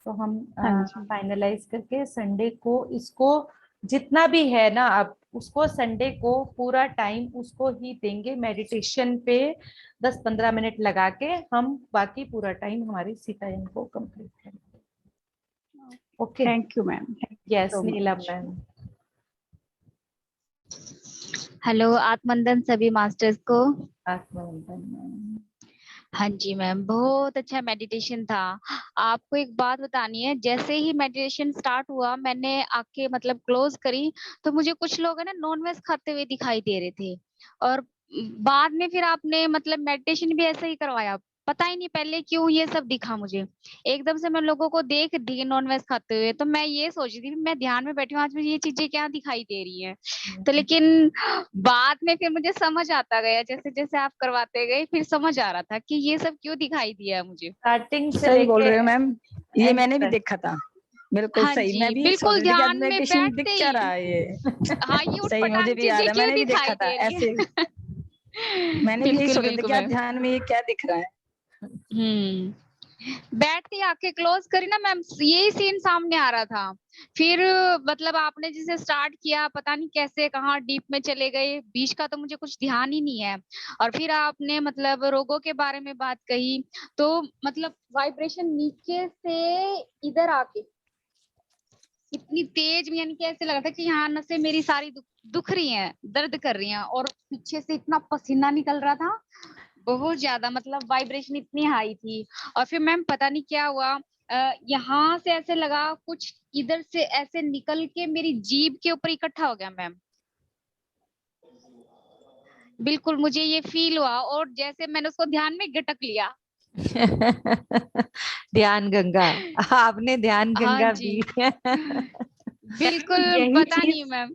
तो हम हाँ जी, फाइनलाइज करके संडे को इसको जितना भी है ना, अब उसको संडे को पूरा टाइम उसको ही देंगे, मेडिटेशन पे 10-15 मिनट लगा के हम बाकी पूरा टाइम हमारी सीतायन को कंप्लीट करेंगे। Okay, thank you ma'am. Yes Neelam ma'am. Hello, आत्मंदन सभी मास्टर्स को। आत्मवंदन मैम। हाँ जी मैम, बहुत अच्छा मेडिटेशन था। आपको एक बात बतानी है, जैसे ही मेडिटेशन स्टार्ट हुआ मैंने आंखें मतलब क्लोज करी, तो मुझे कुछ लोग है ना नॉन वेज खाते हुए दिखाई दे रहे थे। और बाद में फिर आपने मतलब मेडिटेशन भी ऐसा ही करवाया, पता ही नहीं पहले क्यों ये सब दिखा मुझे। एकदम से मैं लोगों को देख दी नॉन वेज खाते हुए, तो मैं ये सोच रही थी मैं ध्यान में बैठी हूँ, आज मुझे ये चीजें क्या दिखाई दे रही है। तो लेकिन बाद में फिर मुझे समझ आता गया, जैसे जैसे आप करवाते गए फिर समझ आ रहा था कि ये सब क्यों दिखाई दिया मुझे। स्टार्टिंग से सही बोल लेके रहे हो मैम, ये एंड मैंने भी तक। देखा था। बिल्कुल हाँ सही, मैं जी, भी यही सोच बिल्कुल रही थी कि आज ध्यान में मेडिटेशन दिख बैठते क्या ही रहा है ये। हाँ, ये सही, मुझे उटपटांग भी याद चीजें है, क्यों मैंने भी देखा दिखाई था दे रही ऐसे। है। मैंने भी यही बिल्कुल सोचा था बिल्कुल कि आज मैम। ध्यान में ये क्या दिख रहा है। बैठते ही आंखें क्लोज करी ना मैम, यही सीन सामने आ रहा था। फिर मतलब आपने जिसे स्टार्ट किया, पता नहीं कैसे कहाँ डीप में चले गए, बीच का तो मुझे कुछ ध्यान ही नहीं है। और फिर आपने मतलब रोगों के बारे में बात कही, तो मतलब वाइब्रेशन नीचे से इधर आके इतनी तेज, यानी कि ऐसे लगा था कि यहाँ नसें मेरी सारी दुख रही हैं, दर्द कर रही हैं, और पीछे से इतना पसीना निकल रहा था, बहुत ज्यादा, मतलब वाइब्रेशन इतनी हाई थी। और फिर मैम पता नहीं क्या हुआ, यहाँ से ऐसे लगा कुछ इधर से ऐसे निकल के मेरी जीभ के ऊपर इकट्ठा हो गया मैम। बिल्कुल मुझे ये फील हुआ, और जैसे मैंने उसको ध्यान में गटक लिया। ध्यान गंगा, आपने ध्यान हाँ गंगा जी, पी। बिल्कुल यही पता नहीं चीज मैम।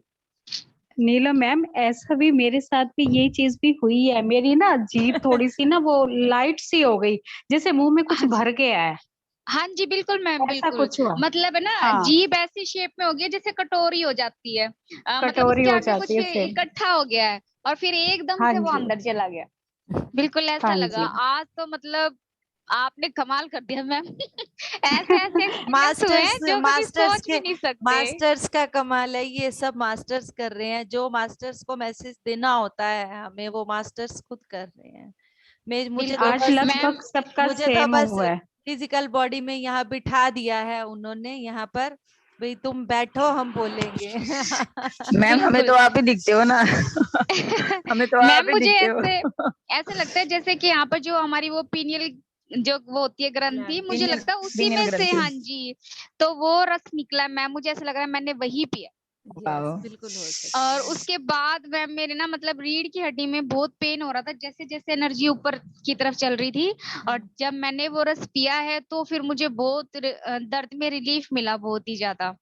नीलम मैम, ऐसा भी मेरे साथ भी यही चीज भी हुई है। मेरी ना जीभ थोड़ी सी ना वो लाइट सी हो गई, जैसे मुंह में कुछ हाँ जी, भर गया है, हाँ जी, बिल्कुल मैम, ऐसा बिल्कुल। कुछ हुआ। मतलब है ना, हाँ, जीभ ऐसी शेप में हो गई है जैसे कटोरी हो जाती है, मतलब कटोरी उसके हो आगे जाती कुछ है सेम। इकट्ठा हो गया है, और फिर एकदम हाँ से वो जी, अंदर चला गया। बिल्कुल ऐसा हाँ लगा। जी। आज तो मतलब आपने कमाल कर दिया मैम। ऐसे ऐसे एक्सपीरियंस हुए हैं मास्टर्स जो कभी मास्टर्स सोच के भी नहीं सकते। मास्टर्स का कमाल है, ये सब मास्टर्स कर रहे हैं। जो मास्टर्स को मैसेज देना होता है हमें, वो मास्टर्स खुद कर रहे हैं। बिल्कुल आज मैम। लगभग सबका मुझे तो सेम बस हुआ है। फिजिकल बॉडी में यहाँ बिठा दिया है उन्होंने, यहाँ पर भाई तुम बैठो हम बोलेंगे। मैम हमें बिल्कुल। तो आप ही दिखते हो ना। हमें तो आप मैम ही मुझे दिखते हो। ऐसे ऐसे लगता है जैसे कि यहाँ पर जो हमारी वो पीनियल जो वो होती है ग्रंथि, मुझे पिनियल, लगता है उसी पिनियल में से, ग्रंथि। हाँ जी, तो वो रस निकला मैम, मुझे ऐसा लग रहा है मैंने वही पिया। Yes, wow. बिल्कुल हो सकता और है। उसके बाद मैम मेरे ना मतलब रीढ़ की हड्डी में बहुत पेन हो रहा था, जैसे जैसे एनर्जी ऊपर की तरफ चल रही थी। और जब मैंने वो रस पिया है तो फिर मुझे बहुत दर्द में रिलीफ मिला, बहुत ही ज्यादा।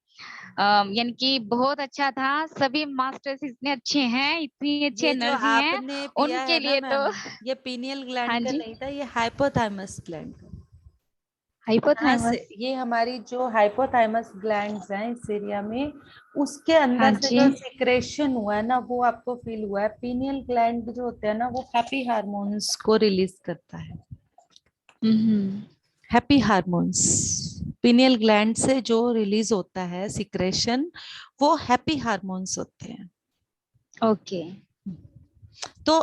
यानी कि बहुत अच्छा था। सभी मास्टर्स इतने अच्छे हैं, इतनी अच्छी ये जो एनर्जी है आपने पिया उनके है ना लिए तो। मैम, ये पीनियल ग्लैंड हाँ का जी, नहीं था, ये हाइपोथैलेमस ग्लैंड का। यहाँ से हाइपोथैलेमस। ये हमारी जो हाइपोथैलेमस ग्लैंड्स हैं इस एरिया में, उसके हाँ अंदर से जी। जो सिक्रेशन हुआ है ना, वो आपको फील हुआ है। पीनियल ग्लैंड जो होते हैं ना, वो हैप्पी हार्मोन्स को रिलीज करता है। हैप्पी हार्मोन्स पीनियल ग्लैंड से जो रिलीज होता है सिक्रेशन, वो हैप्पी हार्मोन्स होते हैं। ओके। तो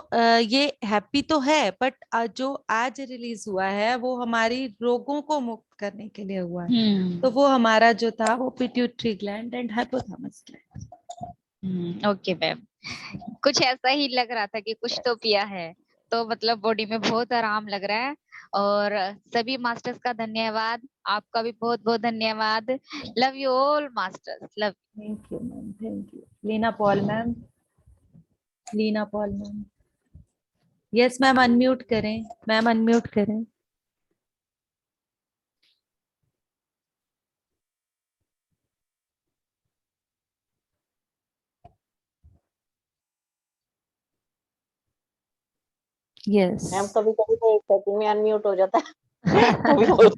ये हैप्पी तो है, बट जो आज रिलीज हुआ है वो हमारी रोगों को मुक्त करने के लिए हुआ है। तो वो हमारा जो था वो pituitary gland and hypothalamus gland. Okay ma'am, कुछ ऐसा ही लग रहा था कि कुछ तो पिया है, तो मतलब बॉडी में बहुत आराम लग रहा है। और सभी मास्टर्स का धन्यवाद, आपका भी बहुत बहुत धन्यवाद। Love you all masters, love. Thank you ma'am, thank you. Leena Paul ma'am, Leena Paul ma'am. Yes ma'am, unmute करें मैम, अनम्यूट करें। यस मैम कभी कभी तो एक सेकंड में अनम्यूट हो जाता है। कभी बोल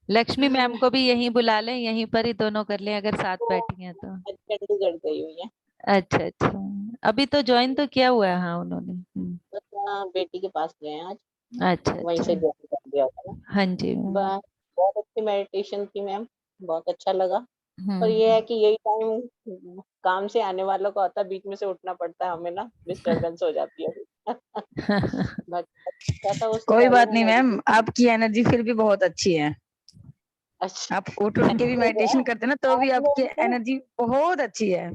लक्ष्मी मैम को भी यहीं बुला लें, यहीं पर ही दोनों कर लें अगर साथ बैठी हैं तो। चंडीगढ़ गई हुई है, अच्छा अच्छा, अभी तो ज्वाइन तो किया हुआ है। हाँ उन्होंने। बस बेटी के पास गए हैं आज, अच्छा वहीं अच्छा, से ज्वाइन कर दिया था ना। हाँ जी मैम। बहुत अच्छी मेडिटेशन थी मैम, बहुत अच्छा लगा। पर ये है कि यही टाइम काम से आने वालों का होता है, बीच में से उठना पड़ता है हमें ना, डिस्टरबेंस हो जाती है। बाकी था उसके कोई बारे बात में नहीं मैम, मेडिटेशन। आपकी एनर्जी फिर भी बहुत अच्छी है। अच्छा, आप उठ उठ के भी मेडिटेशन करते हैं ना, तो भी आप आपकी लोग तो एनर्जी बहुत अच्छी है।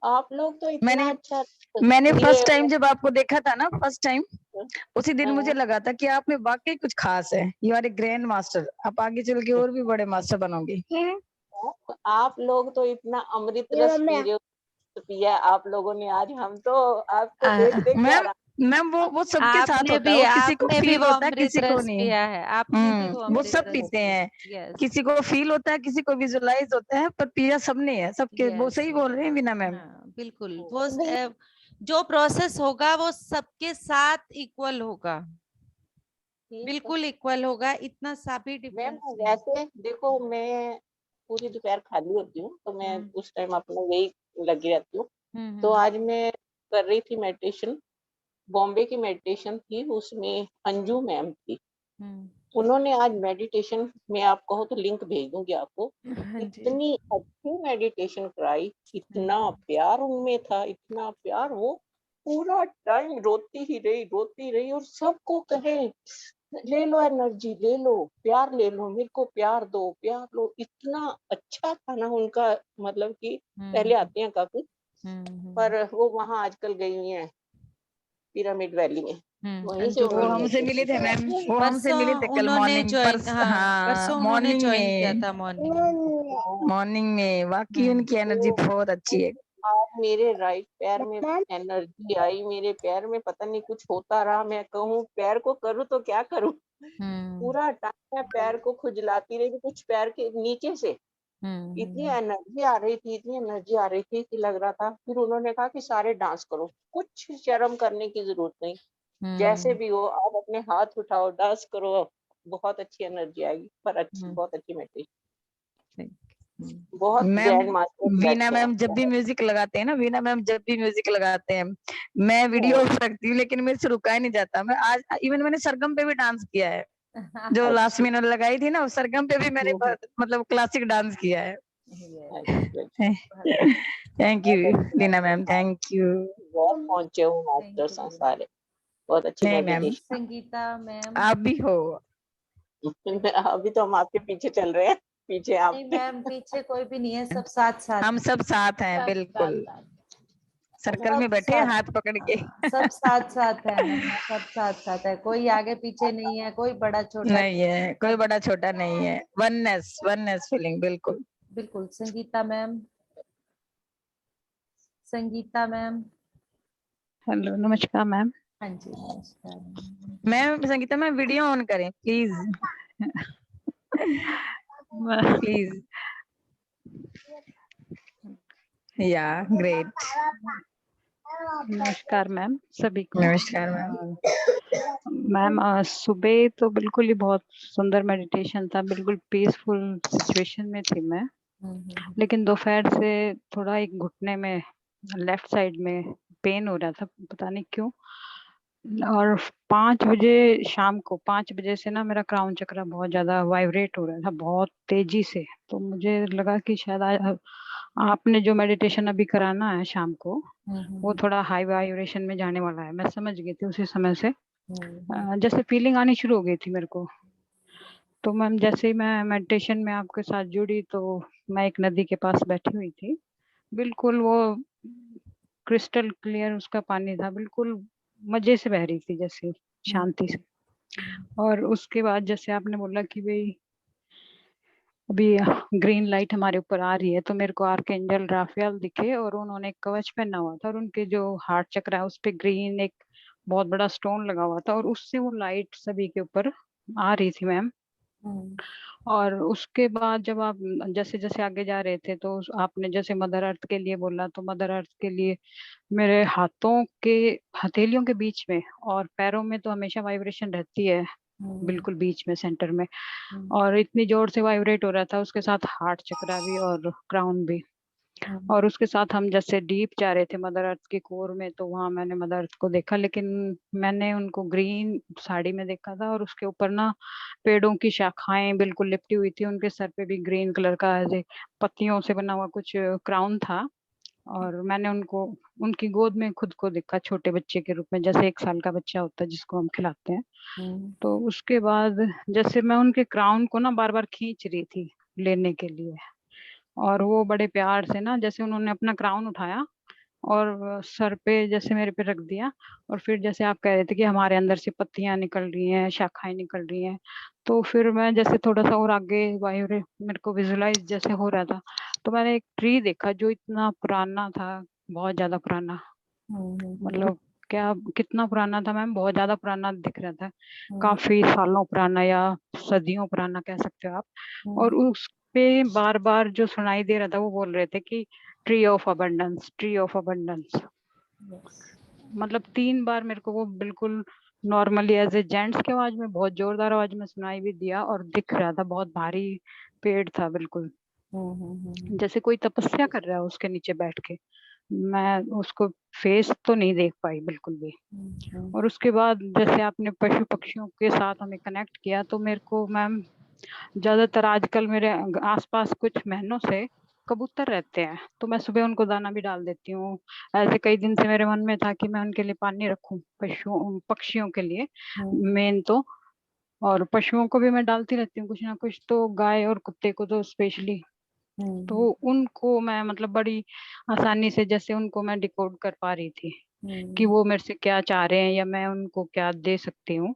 आप लोग तो इतना मैंने अच्छा मैंने दिए फर्स्ट टाइम जब आपको देखा था ना, फर्स्ट टाइम उसी दिन मुझे हाँ। लगा था कि आप में वाकई कुछ खास है, you are a grand master, आप आगे चल के और भी बड़े मास्टर बनोगे। आप लोग तो इतना अमृत रस पी रहे हो, पिया आप लोगों ने आज, हम तो आपको देख देख के मैम आराम। मैम वो सबके साथ होता है, वो किसी को आपने भी फील वो होता है, अमृत किसी को रस नहीं। पिया है, आपने भी वो वो अमृत सब रस पीते पिया हैं, यस किसी को फील होता है, किसी को विजुअलाइज होता है, पर पिया सबने है, सबके। वो यस सही बोल रहे हैं बीना मैम। हाँ बिल्कुल वो जो प्रोसेस होगा वो सबके साथ इक्वल होगा, बिल्कुल इक्वल होगा, इतना सा भी मैम डिफरेंस नहीं। वैसे देखो, मैं पूरी दोपहर खाली होती हूँ, तो मैं उस टाइम अपना यही लगी रहती हूँ। तो आज मैं कर रही थी मेडिटेशन, बॉम्बे की मेडिटेशन थी, उसमें अंजू मैम थी। उन्होंने आज मेडिटेशन में, आप कहो तो लिंक भेज दूंगी आपको, इतनी अच्छी मेडिटेशन कराई, इतना प्यार उनमें था, इतना प्यार, वो पूरा टाइम रोती रही और सबको कहे ले लो एनर्जी, ले लो प्यार, ले लो, मेरे को प्यार दो, प्यार लो। इतना अच्छा था ना उनका, मतलब कि पहले आते हैं काफी, पर वो वहां आजकल गई हुई है पिरामिड वैली में, वहीं से वो उन्होंने हमसे मिले थे मैम, वो हमसे मिले थे कल उन्होंने मॉर्निंग, ज्वाइन, हाँ परसों उन्होंने मॉर्निंग ज्वाइन किया में, था मॉर्निंग। मॉर्निंग में वाकई उनकी एनर्जी बहुत अच्छी है। आज मेरे राइट पैर में एनर्जी आई, मेरे पैर में पता नहीं कुछ होता रहा, मैं कहूँ पैर को करूँ तो क्या करूँ, पूरा टाइम मैं पैर को खुजलाती रही, कुछ पैर के नीचे से इतनी एनर्जी आ रही थी, इतनी एनर्जी आ रही थी कि लग रहा था। फिर उन्होंने कहा कि सारे डांस करो, कुछ शर्म करने की जरूरत नहीं, जैसे भी हो आप अपने हाथ उठाओ, डांस करो, बहुत अच्छी एनर्जी आएगी। पर अच्छी, बहुत अच्छी मेडिटेशन, बहुत मैम ग्रैंड मास्टर वीना बैठे हैं। मैम जब भी म्यूजिक लगाते हैं ना, वीना मैम जब भी म्यूजिक लगाते हैं, मैं वीडियो रखती हूँ, लेकिन मेरे से रुका ही नहीं जाता। मैं आज इवन मैंने सरगम पे भी डांस किया है, जो लास्ट में इन्होंने लगाई थी ना, उस सरगम पे भी मैंने मतलब क्लासिक डांस किया है। Thank you Veena ma'am, thank you. बहुत पहुंचे हुए मास्टर्स हैं सारे, बहुत अच्छी नहीं मैम, मेडिटेशन। संगीता मैम आप भी हो। अभी तो हम आपके पीछे चल रहे हैं, पीछे आप। नहीं मैम, पीछे कोई भी नहीं है, सब साथ साथ, हम सब साथ हैं, सब बिल्कुल साथ, सर्कल में बैठे हैं, हाथ पकड़ के। सब साथ साथ है मैम, सब साथ साथ है, कोई आगे पीछे नहीं है, कोई बड़ा छोटा नहीं है, कोई बड़ा छोटा नहीं है, वननेस, वननेस फीलिंग, बिल्कुल बिल्कुल। Sangeeta ma'am, Sangeeta ma'am. Hello, नमस्कार मैम। हाँ जी नमस्कार ma'am. Sangeeta ma'am video on करें प्लीज, प्लीज। या ग्रेट। नमस्कार मैम सभी को। नमस्कार मैम। मैम सुबह तो बिल्कुल ही बहुत सुंदर मेडिटेशन था, बिल्कुल पीसफुल सिचुएशन में थी मैं, लेकिन दोपहर से थोड़ा एक घुटने में लेफ्ट साइड में पेन हो रहा था, पता नहीं क्यों। और 5 बजे शाम को, 5 बजे से ना मेरा क्राउन चक्र बहुत ज्यादा वाइब्रेट हो रहा था, बहुत तेजी से। तो मुझे लगा कि शायद आज आपने जो मेडिटेशन अभी कराना है शाम को, वो थोड़ा हाई वाइब्रेशन में जाने वाला है। मैं समझ गई थी उसी समय से, जैसे फीलिंग आनी शुरू हो गई थी मेरे को। तो मैम जैसे ही मैं मेडिटेशन में आपके साथ जुड़ी, तो मैं एक नदी के पास बैठी हुई थी, बिल्कुल वो क्रिस्टल क्लियर उसका पानी था, बिल्कुल मजे से बह रही थी, जैसे शांति से। और उसके बाद जैसे आपने बोला कि भाई अभी ग्रीन लाइट हमारे ऊपर आ रही है, तो मेरे को आर्कएंजल राफेल दिखे, और उन्होंने एक कवच पहना हुआ था, और उनके जो हार्ट चक्र है उस पे ग्रीन एक बहुत बड़ा स्टोन लगा हुआ था, और उससे वो लाइट सभी के ऊपर आ रही थी मैम। और उसके बाद जब आप जैसे जैसे आगे जा रहे थे, तो आपने जैसे मदर अर्थ के लिए बोला, तो मदर अर्थ के लिए मेरे हाथों के हथेलियों के बीच में और पैरों में तो हमेशा वाइब्रेशन रहती है, बिल्कुल बीच में सेंटर में, और इतनी जोर से वाइब्रेट हो रहा था, उसके साथ हार्ट चक्रा भी और क्राउन भी। और उसके साथ हम जैसे डीप जा रहे थे मदर अर्थ के कोर में, तो वहां मैंने मदर अर्थ को देखा, लेकिन मैंने उनको ग्रीन साड़ी में देखा था, और उसके ऊपर ना पेड़ों की शाखाएं बिल्कुल लिपटी हुई थी, उनके सर पे भी ग्रीन कलर का ऐसे पत्तियों से बना हुआ कुछ क्राउन था। और मैंने उनको उनकी गोद में खुद को देखा छोटे बच्चे के रूप में, जैसे 1 साल का बच्चा होता है जिसको हम खिलाते हैं। तो उसके बाद जैसे मैं उनके क्राउन को ना बार बार खींच रही थी लेने के लिए, और वो बड़े प्यार से ना, जैसे उन्होंने अपना क्राउन उठाया, और सर पे जैसे मेरे पे रख दिया, और फिर जैसे आप कह रहे थे कि हमारे अंदर से पत्तियां निकल रही हैं, शाखाएं निकल रही हैं, तो फिर मैं जैसे थोड़ा सा और आगे वायु मेरे को विजुलाइज जैसे हो रहा था, तो मैंने एक ट्री देखा जो इतना पुराना था, बहुत ज्यादा पुराना, मतलब क्या कितना पुराना था मैम, बहुत ज्यादा पुराना दिख रहा था, काफी सालों पुराना या सदियों पुराना कह सकते हो आप। और उस पे बार बार जो सुनाई दे रहा था वो बोल रहे थे कि tree of abundance, tree of abundance. मतलब 3 बार मेरे को वो बिल्कुल नॉर्मली एज ए जेंट्स की आवाज में, बहुत जोरदार आवाज में सुनाई भी दिया, और दिख रहा था, बहुत भारी पेड़ था बिल्कुल, जैसे कोई तपस्या कर रहा है उसके नीचे बैठ के। मैं उसको फेस तो नहीं देख पाई बिल्कुल भी। और उसके बाद जैसे आपने पशु पक्षियों के साथ हमें कनेक्ट किया, तो मेरे को मैम ज्यादातर आजकल मेरे आसपास कुछ महीनों से कबूतर रहते हैं, तो मैं सुबह उनको दाना भी डाल देती हूँ। ऐसे कई दिन से मेरे मन में था कि मैं उनके लिए पानी रखूं, पशुओं पक्षियों के लिए मेन तो, और पशुओं को भी मैं डालती रहती हूँ कुछ ना कुछ, तो गाय और कुत्ते को तो स्पेशली। तो उनको मैं मतलब बड़ी आसानी से जैसे उनको मैं डिकोड कर पा रही थी कि वो मेरे से क्या चाह रहे हैं या मैं उनको क्या दे सकती हूँ।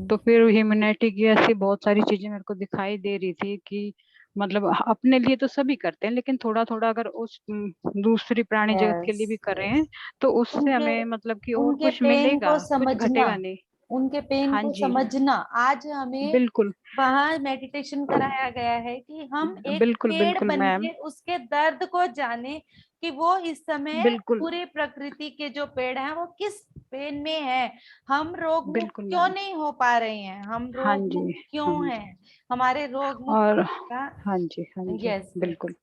तो फिर ह्यूमैनिटी की ऐसी बहुत सारी चीजें मेरे को दिखाई दे रही थी कि मतलब अपने लिए तो सभी करते हैं, लेकिन थोड़ा थोड़ा अगर उस दूसरी प्राणी जगत के लिए भी कर रहे हैं, तो उससे उनके हमें मतलब कि और उनके कुछ पेन मिलेगा, को कुछ समझना, घटेगा नहीं। उनके पेन हाँ को जी, समझना। आज हमें बिल्कुल वहां मेडिटेशन कराया गया है कि हम एक बिल्कुल पेड़ बिल्कुल बन मैम, के उसके दर्द को जाने कि वो इस समय बिल्कुल पूरी प्रकृति के जो पेड़ हैं वो किस पेन में है। हम रोग मुक्त बिल्कुल क्यों मैम। नहीं हो पा रहे हैं, हम हाँ रोग जी, मुक्त हाँ क्यों जी, हैं, हमारे रोग और मुक्त का। हाँ जी, हाँ जी, यस, बिल्कुल।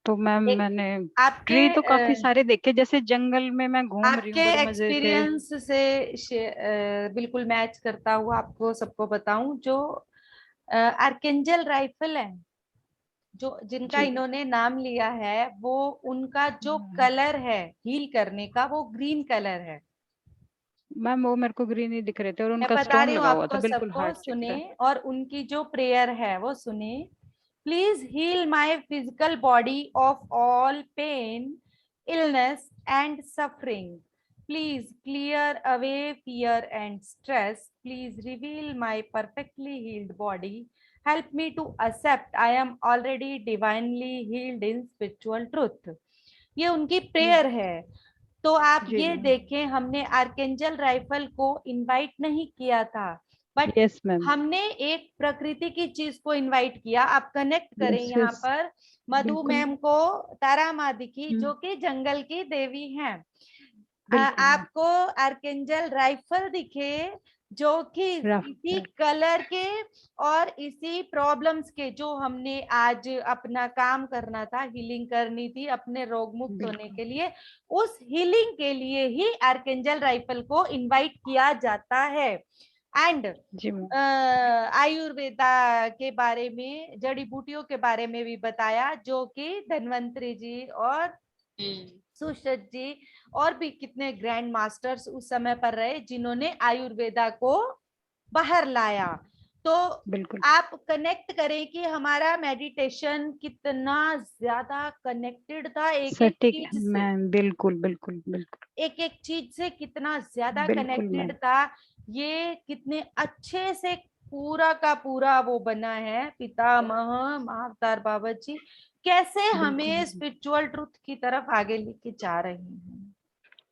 तो मैम एक मैंने आपके ट्री तो काफी सारे देखे, जैसे जंगल में मैं घूम रही आपके हूँ बड़े मजे से। एक्सपीरियंस से बिल्कुल मैच करता हुआ आपको सबको बताऊं, जो आर्केंजल राइफल है, जो जिनका जी इन्होंने नाम लिया है, वो उनका जो कलर है हील करने का वो ग्रीन कलर है। मैम, वो मेरे को ग्रीन ही दिख रहे थे और मैं उनका बता स्टोन रही हूँ लगा हुआ था आपको, बिल्कुल सबको हार्ट सुने, चक्र। और उनकी जो प्रेयर है वो सुने। Please heal my physical body of all pain, illness and suffering. Please clear away fear and stress. Please reveal my perfectly healed body. Help me to accept I am already divinely healed in spiritual truth. ये उनकी prayer है। तो आप जी ये ma'am, देखें, हमने archangel rifle को invite नहीं किया था, बट यस मैम, हमने एक प्रकृति की चीज को इनवाइट किया। आप कनेक्ट करें यस यहाँ यस, पर मधु बिल्कुल मैम को, तारा मादी की, जो कि जंगल की देवी हैं। बिल्कुल मैम। आपको आर्केंजल राइफल दिखे, जो कि इसी कलर के और इसी प्रॉब्लम्स के, जो हमने आज अपना काम करना था, हीलिंग करनी थी अपने रोग मुक्त होने के लिए, उस हीलिंग के लिए ही आर्केंजल राइफल को इनवाइट किया जाता है। एंड आयुर्वेदा के बारे में, जड़ी बूटियों के बारे में भी बताया, जो कि धन्वंतरी जी और सुश्रुत जी और भी कितने ग्रैंड मास्टर्स उस समय पर रहे, जिन्होंने आयुर्वेदा को बाहर लाया। तो बिल्कुल आप कनेक्ट करें कि हमारा मेडिटेशन कितना ज्यादा कनेक्टेड था एक एक सटीक चीज से, मैम, बिल्कुल बिल्कुल बिल्कुल एक एक चीज से कितना ज्यादा बिल्कुल कनेक्टेड मैम, था। ये कितने अच्छे से पूरा का पूरा वो बना है। पितामह महाअवतार बाबा जी कैसे हमें बिल्कुल स्पिरिचुअल ट्रुथ की तरफ आगे लेके जा रहे हैं।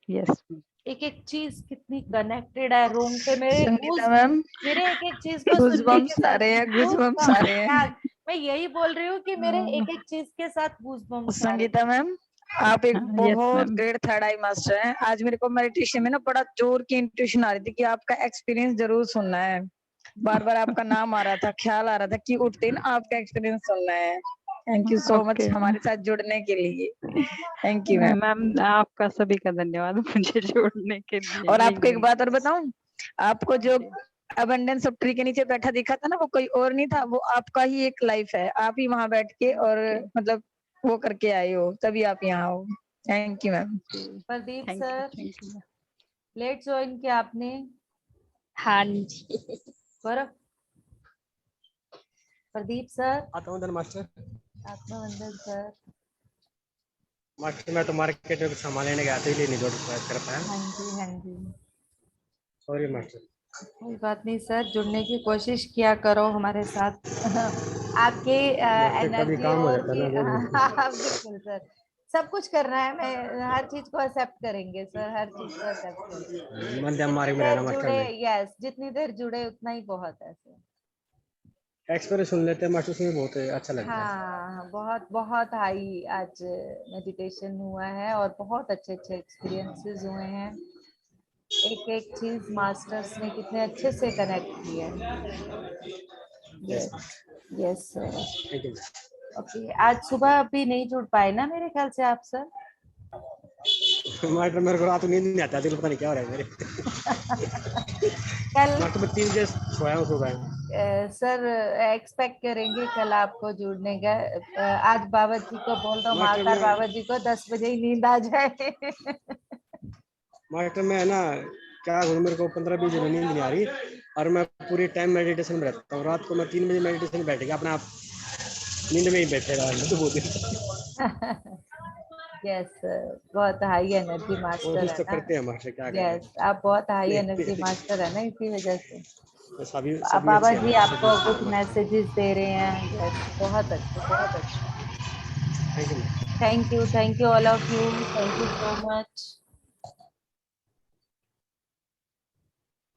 यस। एक एक चीज कितनी कनेक्टेड है। रोंगटे मेरे संगीता मैम, मेरे एक एक चीज को सुनने के गूज़बम्प्स आ साथ रहे हैं, गूज़बम्प्स आ रहे हैं। मैं यही बोल रही हूँ कि मेरे एक एक चीज के साथ गूज़बम्प्स आ रहे संगीता मैम, आप एक यस बहुत मैम, ग्रेट थर्ड आई मास्टर हैं। आज मेरे को मेडिटेशन में ना बड़ा जोर की इंट्यूशन आ रही थी कि आपका एक्सपीरियंस जरूर सुनना है। बार बार आपका नाम आ रहा था, ख्याल आ रहा था कि उठते ही ना आपका एक्सपीरियंस सुनना है। Thank you so much okay हमारे साथ जुड़ने के लिए। Thank you ma'am. मैम, आपका सभी का धन्यवाद मुझे जोड़ने के लिए। और यही आपको एक मेरी बात और बताऊं, आपको जो अबंडेंस ऑफ ट्री के नीचे बैठा दिखा था ना, वो कोई और नहीं था, वो आपका ही एक लाइफ है। आप ही वहां बैठ के और मतलब वो करके आए हो, तभी आप यहाँ हो। Thank you ma'am. Pradeep thank sir, you. Late join किया आपने? हाँ जी, बर्फ। प्रदीप सर, आत्मवंदन मास्टर। आत्मवंदन सर। मास्टर मैं तो मार्केट में कुछ सामान लेने गया था, इसलिए नहीं जोड़ कर पाया। हाँ जी, हाँ जी। Sorry master. कोई बात नहीं सर, जुड़ने की कोशिश किया करो हमारे साथ। आपके मास्टर कभी एनर्जी काम हो और जाता है की ना, वो भी। बिल्कुल सर, सब कुछ करना है, मैं हर चीज को एक्सेप्ट करेंगे सर, हर चीज को एक्सेप्ट करेंगे। मध्यम जितनी मार्ग में देर रहना मास्टर जुड़े, में। यस, जितनी देर जुड़े उतना ही बहुत है सर। एक्सपीरियंस सुन लेते हैं मास्टर, उसमें बहुत अच्छा लगता है। हाँ, बहुत बहुत हाई आज मेडिटेशन हुआ है और बहुत अच्छे अच्छे एक्सपीरियंसेस हुए हैं। एक एक चीज मास्टर्स ने कितने अच्छे से कनेक्ट की है। Yes yes sir. Thank you. Okay, आज सुबह अभी नहीं जुड़ पाए ना मेरे ख्याल से आप सर? मास्टर मेरे को रात को नींद नहीं आता, दिल पता नहीं क्या हो रहा है मेरे। कल मास्टर मैं 3 बजे सोया हूँ सुबह। सर एक्सपेक्ट करेंगे कल आपको जुड़ने का। आज बाबा जी को बोल दो, मास्टर मालदार मैं बाबा जी को 10 बजे ही नींद आ जाए। मास्टर मैं ना क्या करूँ, मेरे को 15-20 दिन नींद नहीं आ रही और मैं पूरी टाइम मेडिटेशन में रहता हूँ। रात को मैं 3 बजे मेडिटेशन में बैठ गया, अपने आप नींद में ही बैठेगा तो बहुत। यस सर, बहुत हाई एनर्जी मास्टर कोशिश है तो ना। करते हैं मास्टर, क्या करें। यस, आप बहुत हाई एनर्जी नहीं मास्टर है ना, इसी वजह से सभी अब सभी बाबा अच्छे हैं जी मास्टर, आपको सभी कुछ अच्छे हैं मैसेजेस दे रहे हैं। यस, बहुत अच्छे, बहुत अच्छे। Master. Thank you. Thank you all of you, thank you so much.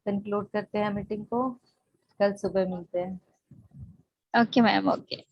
Conclude करते हैं मीटिंग को, कल सुबह मिलते हैं। Okay ma'am, okay.